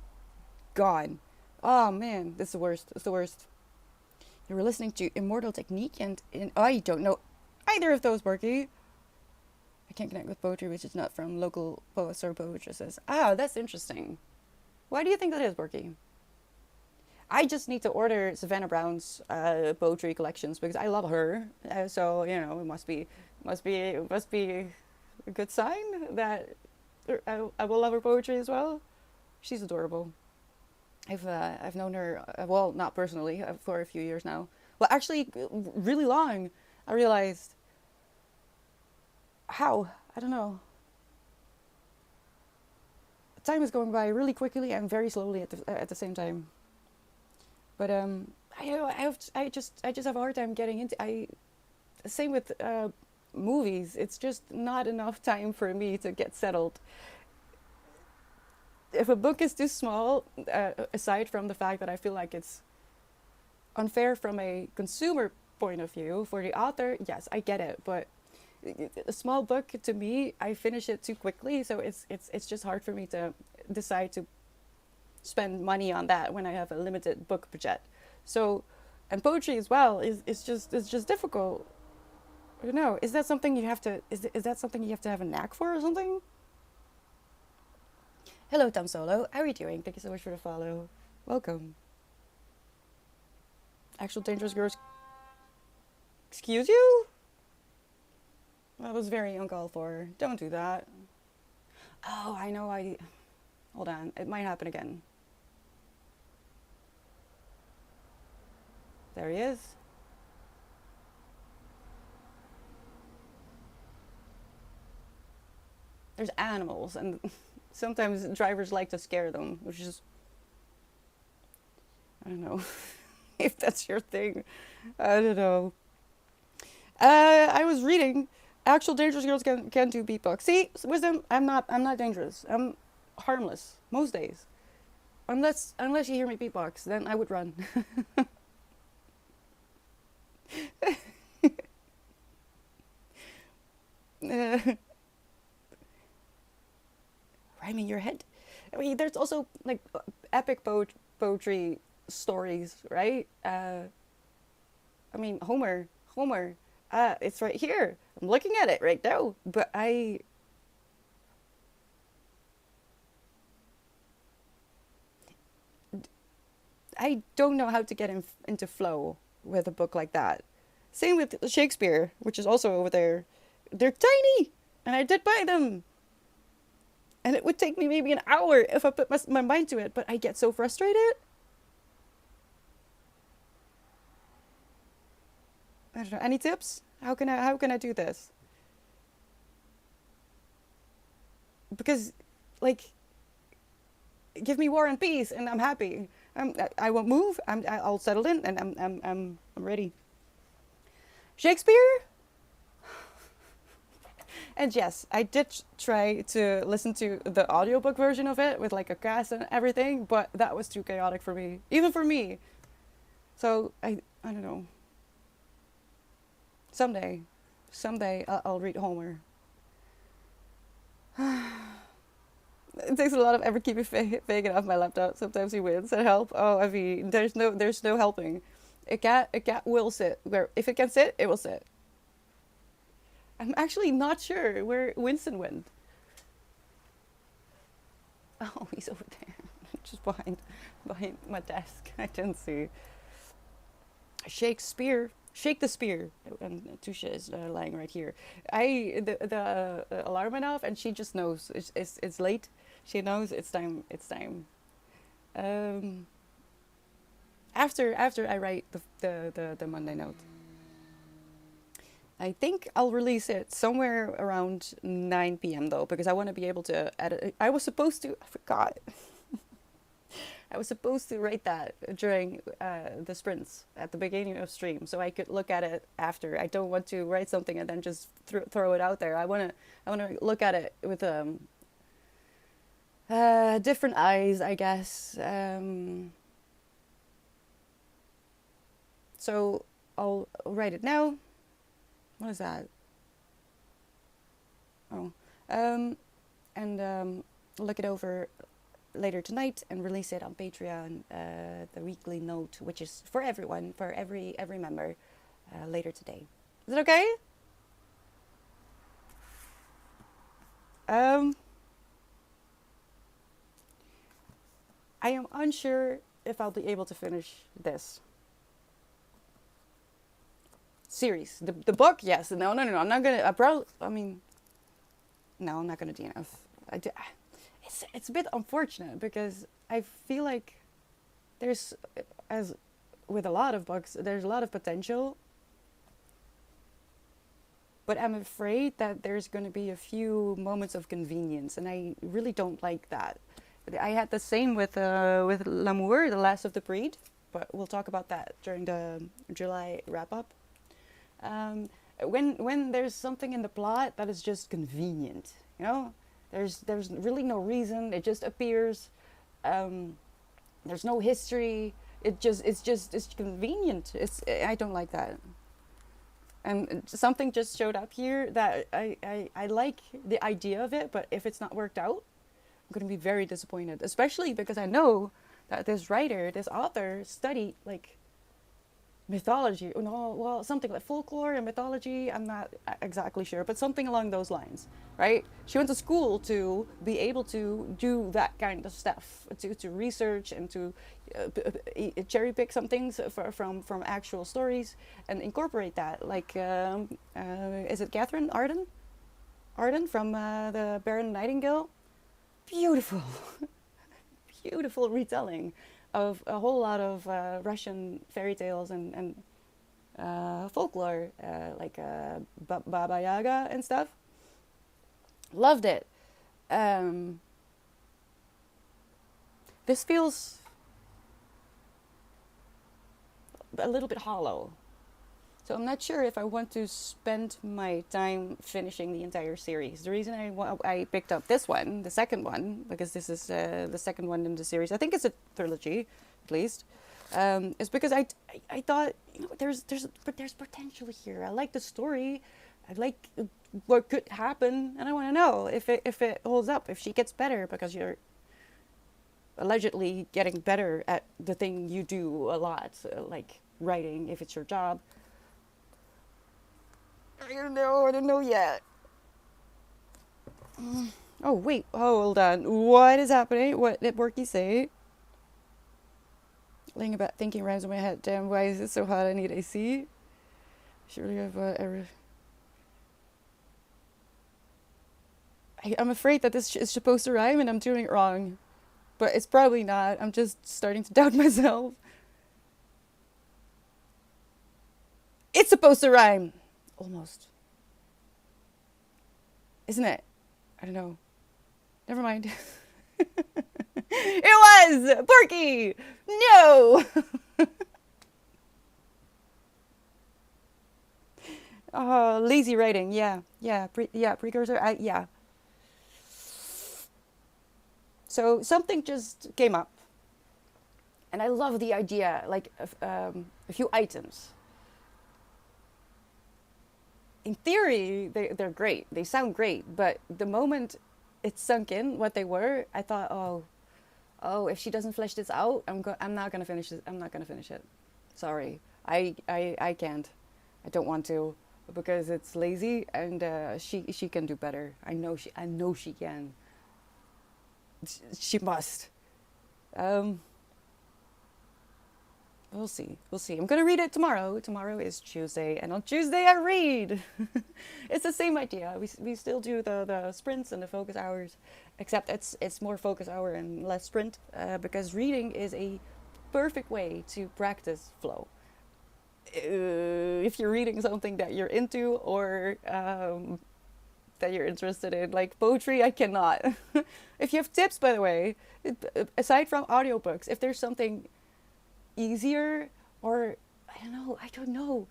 Oh man, this is the worst. It's the worst. You were listening to Immortal Technique, and I don't know either of those, Berkey. I can't connect with poetry, which is not from local poets or poetresses. Ah, that's interesting. Why do you think that is, Berkey? I just need to order Savannah Brown's poetry collections because I love her. So you know, it must be a good sign that I will love her poetry as well. She's adorable. I've known her, well, not personally, for a few years now. Well, actually, really long. I realized how, I don't know. Time is going by really quickly and very slowly at the same time. But I just have a hard time getting into. I Same with movies. It's just not enough time for me to get settled. If a book is too small, aside from the fact that I feel like it's unfair from a consumer point of view for the author, yes, I get it. But a small book, to me, I finish it too quickly, so it's just hard for me to decide to spend money on that when I have a limited book budget. So, and poetry as well is just difficult. I don't know. Is that something you have to is that something you have to have a knack for or something? Hello, Tom Solo. How are you doing? Thank you so much for the follow. Welcome. Actual dangerous girls. Excuse you? That was very uncalled for. Don't do that. Oh, I know. Hold on. It might happen again. There he is. There's animals, and sometimes drivers like to scare them, which is, I don't know if that's your thing. I don't know. I was reading. Actual dangerous girls can do beatbox. See, wisdom. I'm not dangerous. I'm harmless most days. Unless you hear me beatbox, then I would run. Rhyming your head. I mean, there's also like epic poetry stories, right? I mean, Homer. It's right here. I'm looking at it right now. But I don't know how to get into flow with a book like that. Same with Shakespeare, which is also over there. They're tiny, and I did buy them. And it would take me maybe an hour if I put my mind to it, but I get so frustrated. I don't know. Any tips? How can I do this? Because, like, give me War and Peace, and I'm happy. I won't move. I'll settle in, and I'm ready. Shakespeare. And yes, I did try to listen to the audiobook version of it with like a cast and everything, but that was too chaotic for me, even for me. So I don't know. Someday, someday I'll read Homer. It takes a lot of ever keeping Fagin off my laptop. Sometimes he wins and help. Oh, I mean, there's no helping. A cat will sit. Where if it can sit, it will sit. I'm actually not sure where Winston went. Oh, he's over there, just behind my desk. I didn't see. Shakespeare, shake the spear, and Tusha is lying right here. The alarm went off, and she just knows it's late. She knows it's time. It's time. Um, after I write the Monday note. I think I'll release it somewhere around 9 p.m. though, because I want to be able to edit it. I forgot. I was supposed to write that during the sprints at the beginning of stream, so I could look at it after. I don't want to write something and then just throw it out there. I wanna look at it with different eyes, I guess. So I'll write it now. What is that? Oh, um, and look it over later tonight and release it on Patreon. The weekly note, which is for everyone, for every member, later today. Is it okay? Um, I am unsure if I'll be able to finish this series. The book, yes. No. I'm not gonna. I mean, no, I'm not gonna DNF. It's a bit unfortunate because I feel like there's, as with a lot of books, there's a lot of potential, but I'm afraid that there's going to be a few moments of convenience, and I really don't like that. I had the same with L'amour, the last of the breed, but we'll talk about that during the July wrap up. Um, when there's something in the plot that is just convenient, you know, there's really no reason. It just appears. Um, there's no history. It's convenient. I don't like that. And something just showed up here that I like the idea of it, but if it's not worked out, I'm going to be very disappointed, especially because I know that this writer, this author, studied like mythology. No, well, something like folklore and mythology. I'm not exactly sure, but something along those lines, right? She went to school to be able to do that kind of stuff, to research and to cherry pick some things from actual stories and incorporate that. Like, is it Catherine Arden? Arden from the Baron Nightingale? Beautiful, beautiful retelling of a whole lot of Russian fairy tales and folklore, like Baba Yaga and stuff. Loved it. Um, this feels a little bit hollow. So I'm not sure if I want to spend my time finishing the entire series. The reason I picked up this one, the second one, because this is the second one in the series. I think it's a trilogy, at least. Is because I thought, you know, there's potential here. I like the story. I like what could happen, and I want to know if it holds up, if she gets better, because you're allegedly getting better at the thing you do a lot, like writing, if it's your job. I don't know yet. Oh, wait, hold on. What is happening? What did Borky say? Laying about thinking rhymes in my head. Damn, why is it so hot? I need AC. Surely I've I'm afraid that this is supposed to rhyme and I'm doing it wrong. But it's probably not. I'm just starting to doubt myself. It's supposed to rhyme. Almost. Isn't it? I don't know. Never mind. It was! Porky! No! Lazy writing. Yeah. Yeah. Precursor. Yeah. So something just came up. And I love the idea. Like a few items. In theory, they're great. They sound great. But the moment it sunk in what they were, I thought, oh, if she doesn't flesh this out, I'm not gonna finish it. I'm not gonna finish it. Sorry, I can't. I don't want to because it's lazy, and she can do better. I know she can. She must. We'll see. I'm gonna read it tomorrow. Tomorrow is Tuesday, and on Tuesday I read. It's the same idea. We still do the sprints and the focus hours, except it's more focus hour and less sprint, because reading is a perfect way to practice flow. If you're reading something that you're into or that you're interested in, like poetry, I cannot. If you have tips, by the way, aside from audiobooks, if there's something easier, or I don't know,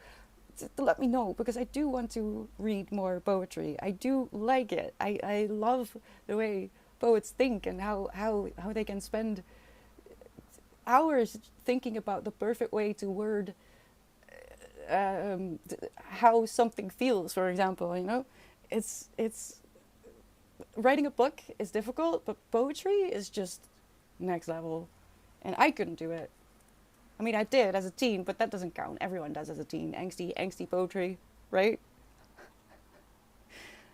to let me know, because I do want to read more poetry. I do like it. I love the way poets think and how they can spend hours thinking about the perfect way to word how something feels, for example. It's writing a book is difficult, but poetry is just next level, and I couldn't do it. I mean, I did as a teen, but that doesn't count. Everyone does as a teen. Angsty poetry, right?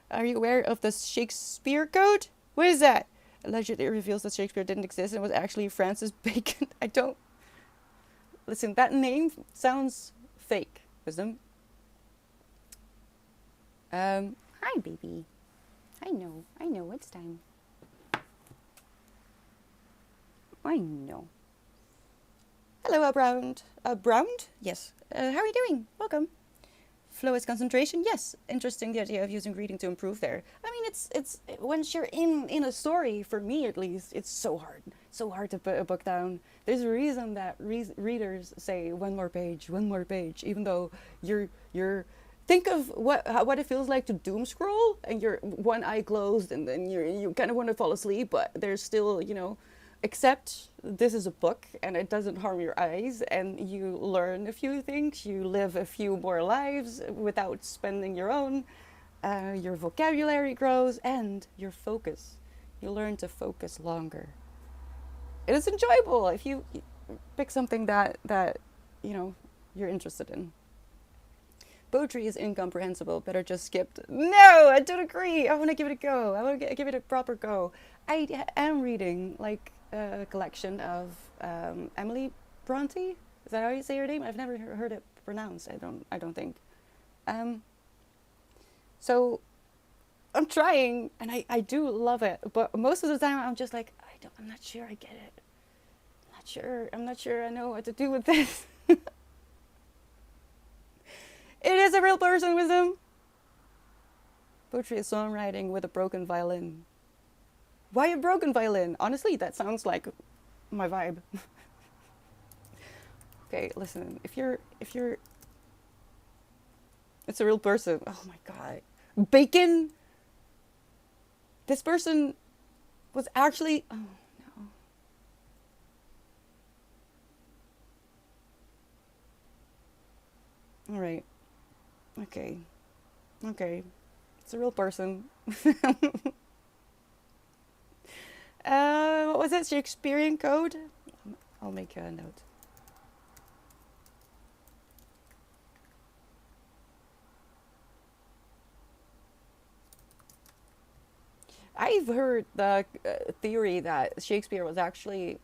Are you aware of the Shakespeare Code? What is that? Allegedly, it reveals that Shakespeare didn't exist and was actually Francis Bacon. I don't... Listen, that name sounds fake, Wisdom. Hi, baby. I know, it's time. I know. Hello, Around. Browned? Yes. How are you doing? Welcome. Flow is concentration. Yes. Interesting, the idea of using reading to improve there. I mean, it's once you're in a story, for me at least, it's so hard to put a book down. There's a reason that readers say one more page, even though you're think of what it feels like to doom scroll and you're one eye closed and then you kind of want to fall asleep, but there's still, except this is a book and it doesn't harm your eyes and you learn a few things, you live a few more lives without spending your own. Your vocabulary grows and your focus. You learn to focus longer. It is enjoyable if you pick something that you're interested in. Poetry is incomprehensible, better just skipped. No, I don't agree. I want to give it a go. I want to give it a proper go. I am reading like a collection of Emily Bronte. Is that how you say her name? I've never heard it pronounced. I don't think. So I'm trying, and I do love it, but most of the time I'm just like I'm not sure I get it. I'm not sure I know what to do with this. It is a real person, Wisdom. Poetry is songwriting with a broken violin. Why a broken violin? Honestly, that sounds like my vibe. Okay, listen. If you're, it's a real person. Oh my god, Bacon. This person was actually. Oh no. All right. Okay. It's a real person. What was it? Shakespearean code? I'll make a note. I've heard the theory that Shakespeare was actually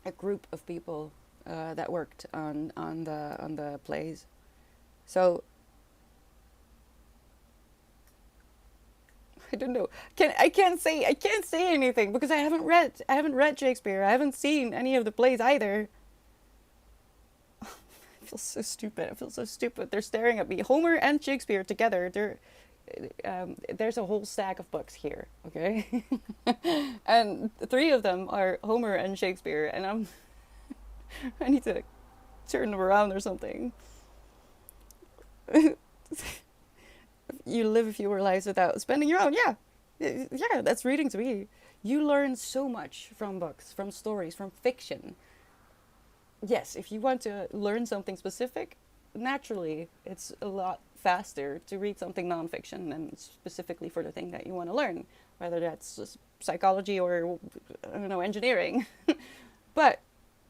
a group of people that worked on the plays. So I don't know. I can't say anything because I haven't read Shakespeare. I haven't seen any of the plays either. I feel so stupid. They're staring at me. Homer and Shakespeare together. There's a whole stack of books here, okay? And three of them are Homer and Shakespeare, and I need to turn them around or something. You live fewer lives without spending your own. Yeah, that's reading to me. You learn so much from books, from stories, from fiction. Yes, if you want to learn something specific, naturally it's a lot faster to read something nonfiction and specifically for the thing that you want to learn, whether that's psychology or I don't know, engineering. But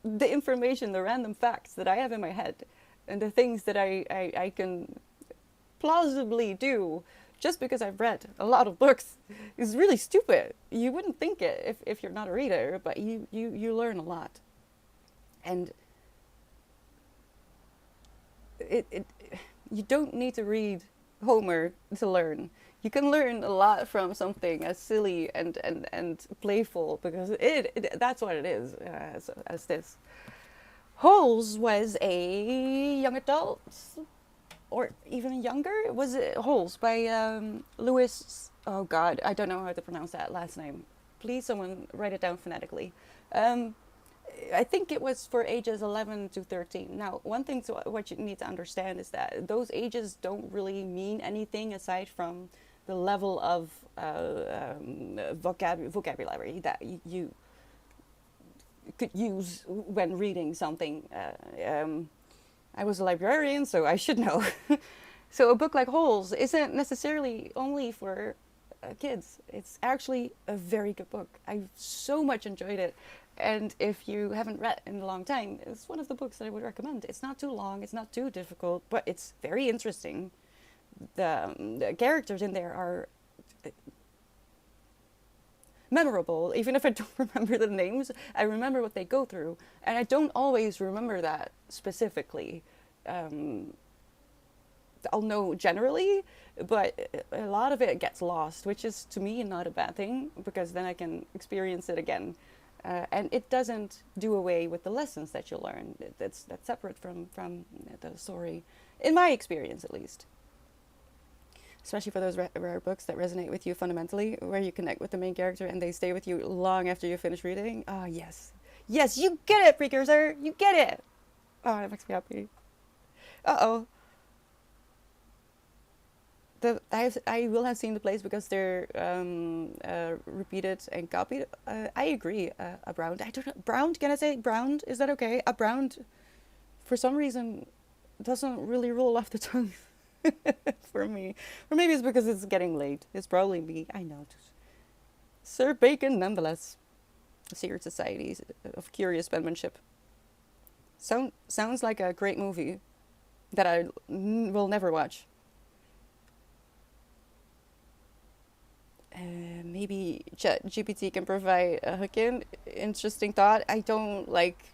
the information, the random facts that I have in my head, and the things that I can plausibly do just because I've read a lot of books is really stupid. You wouldn't think it if you're not a reader, but you learn a lot. And you don't need to read Homer to learn. You can learn a lot from something as silly and playful because that's what it is as this. Holes was a young adult, or even younger. Was it Holes by Louis? Oh God, I don't know how to pronounce that last name. Please, someone write it down phonetically. I think it was for ages 11 to 13. Now, one thing what you need to understand is that those ages don't really mean anything aside from the level of vocabulary that you could use when reading something. I was a librarian, so I should know. So a book like Holes isn't necessarily only for kids. It's actually a very good book. I've so much enjoyed it. And if you haven't read in a long time, it's one of the books that I would recommend. It's not too long, it's not too difficult, but it's very interesting. The characters in there are memorable. Even if I don't remember the names, I remember what they go through. And I don't always remember that specifically. I'll know generally, but a lot of it gets lost, which is to me not a bad thing, because then I can experience it again. And it doesn't do away with the lessons that you learn. That's separate from the story, in my experience at least. Especially for those rare books that resonate with you fundamentally, where you connect with the main character and they stay with you long after you finish reading. Ah, yes. Yes, you get it, precursor! You get it! Oh, that makes me happy. Uh-oh. I will have seen the plays because they're repeated and copied. I agree. A brown. I don't know. Brown. Can I say brown? Is that okay? A brown. For some reason, doesn't really roll off the tongue for me. Or maybe it's because it's getting late. It's probably me. I know. Sir Bacon, nonetheless. Secret Societies of Curious Penmanship. Sounds like a great movie that I will never watch. Maybe GPT can provide a hook in. Interesting thought. I don't like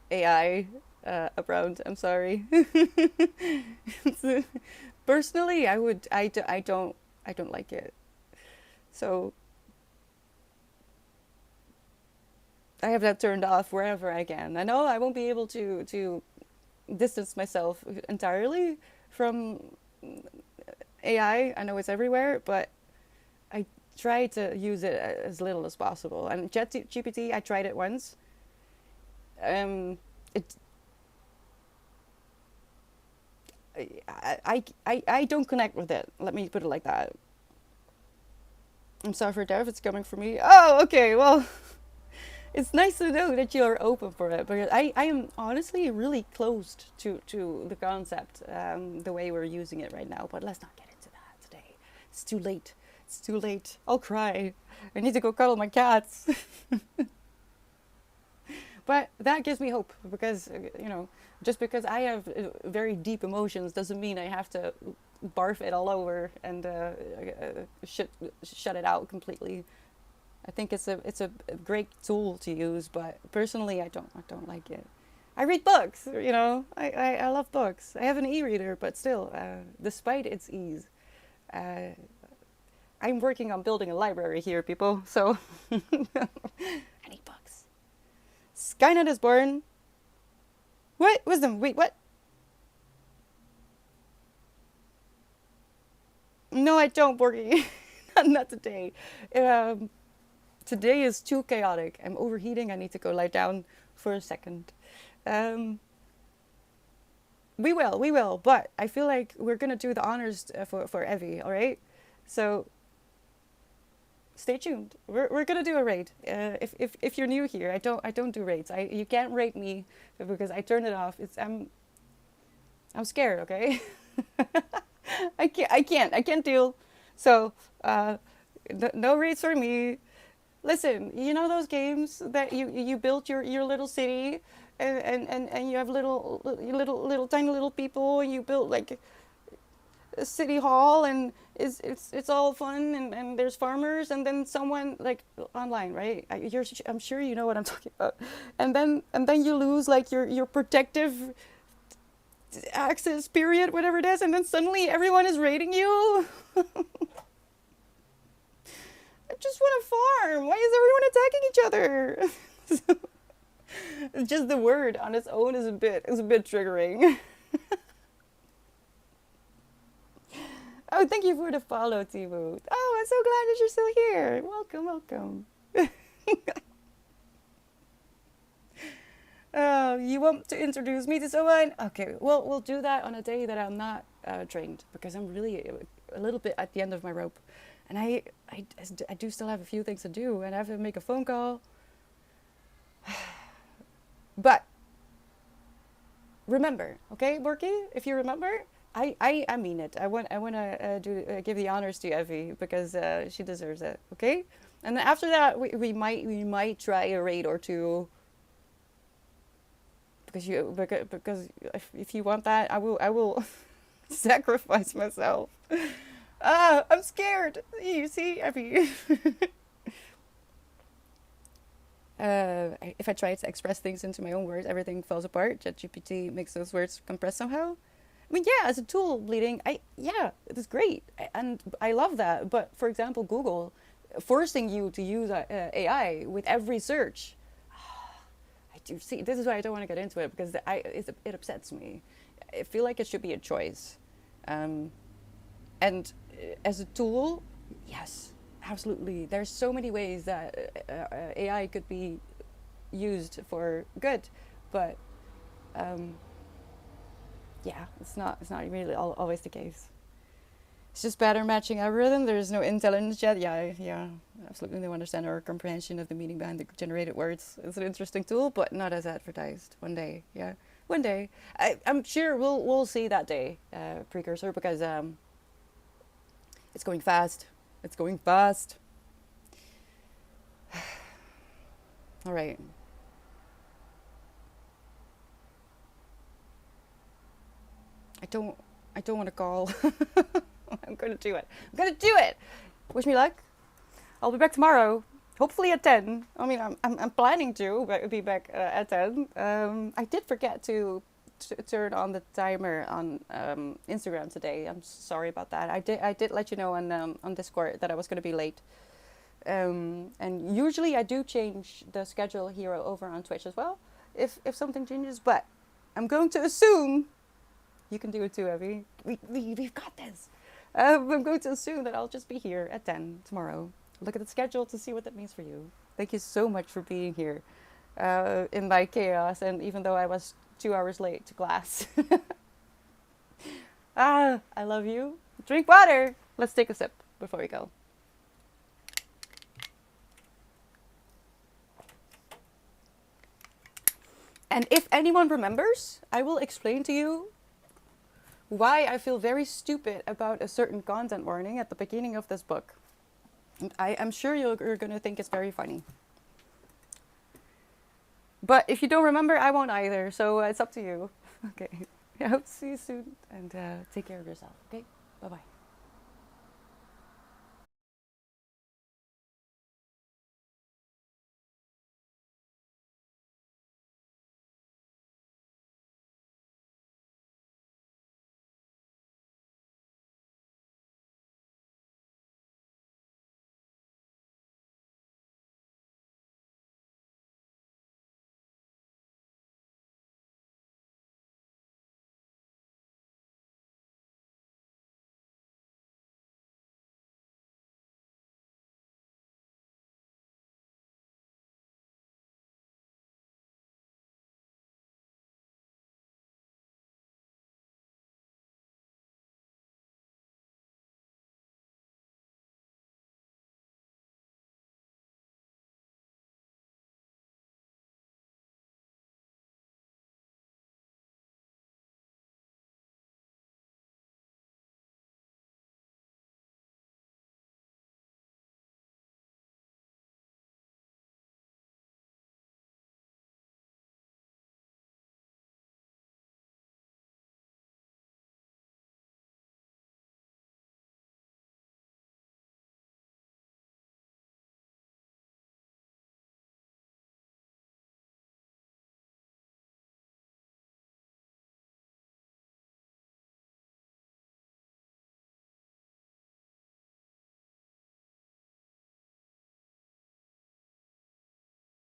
AI around. I'm sorry. Personally, I don't like it. So I have that turned off wherever I can. I know I won't be able to distance myself entirely from AI. I know it's everywhere, but I try to use it as little as possible. And ChatGPT, I tried it once. It. I don't connect with it. Let me put it like that. I'm sorry for that if it's coming from me. Oh, okay. Well, it's nice to know that you're open for it, because I am honestly really closed to the concept, the way we're using it right now. But let's not get into that today. It's too late. It's too late. I'll cry. I need to go cuddle my cats. But that gives me hope, because, just because I have very deep emotions doesn't mean I have to barf it all over and shut it out completely. I think it's a great tool to use, but personally I don't like it. I read books, I love books. I have an e-reader, but still, despite its ease, I'm working on building a library here, people, so I need books. Skynet is born. What? Wisdom, wait, what? No, I don't, Borgie. Not today. Today is too chaotic. I'm overheating. I need to go lie down for a second. We will. But I feel like we're gonna do the honors for Evie. All right. So stay tuned. We're gonna do a raid. If you're new here, I don't do raids. You can't raid me because I turned it off. I'm scared. Okay. I can't deal. So no raids for me. Listen, you know those games that you built your little city, and you have little tiny little people, and you built like a city hall, and it's all fun, and there's farmers, and then someone like online, right? I'm sure you know what I'm talking about. And then you lose like your protective access period, whatever it is, and then suddenly everyone is raiding you. I just want to farm. Why is everyone attacking each other? Just the word on its own is a bit triggering. Oh, thank you for the follow, Timu. Oh, I'm so glad that you're still here. Welcome. Oh, you want to introduce me to someone? Okay, well, we'll do that on a day that I'm not trained, because I'm really a little bit at the end of my rope. And I do still have a few things to do, and I have to make a phone call. But remember, okay, Borky? If you remember, I mean it. I want to give the honors to Evie, because she deserves it. Okay, and then after that, we might try a raid or two. Because if you want that, I will sacrifice myself. I'm scared. You see, Evie. If I try to express things into my own words, everything falls apart. ChatGPT makes those words compress somehow. I mean, yeah, as a tool, bleeding, it is great, and I love that. But for example, Google, forcing you to use AI with every search. I do see. This is why I don't want to get into it, because it upsets me. I feel like it should be a choice, and as a tool, yes, absolutely. There's so many ways that AI could be used for good, but yeah, it's not really always the case. It's just pattern matching algorithm. There is no intelligence yet. Yeah, absolutely no understanding or comprehension of the meaning behind the generated words. It's an interesting tool, but not as advertised. One day, yeah, one day. I'm sure we'll see that day, precursor, because it's going fast. It's going fast. All right. I don't want to call. I'm gonna do it. I'm gonna do it. Wish me luck. I'll be back tomorrow. Hopefully at 10. I mean, I'm planning to be back at 10. I did forget to turn on the timer on Instagram today. I'm sorry about that. I did let you know on Discord that I was gonna be late. And usually I do change the schedule here over on Twitch as well, if something changes. But I'm going to assume you can do it too, Evie. We've got this. I'm going to assume that I'll just be here at 10 tomorrow. Look at the schedule to see what that means for you. Thank you so much for being here in my chaos, and even though I was 2 hours late to class. I love you. Drink water. Let's take a sip before we go. And if anyone remembers, I will explain to you why I feel very stupid about a certain content warning at the beginning of this book. And I'm sure you're going to think it's very funny. But if you don't remember, I won't either. So it's up to you. Okay. I hope to see you soon. And take care of yourself. Okay? Bye-bye.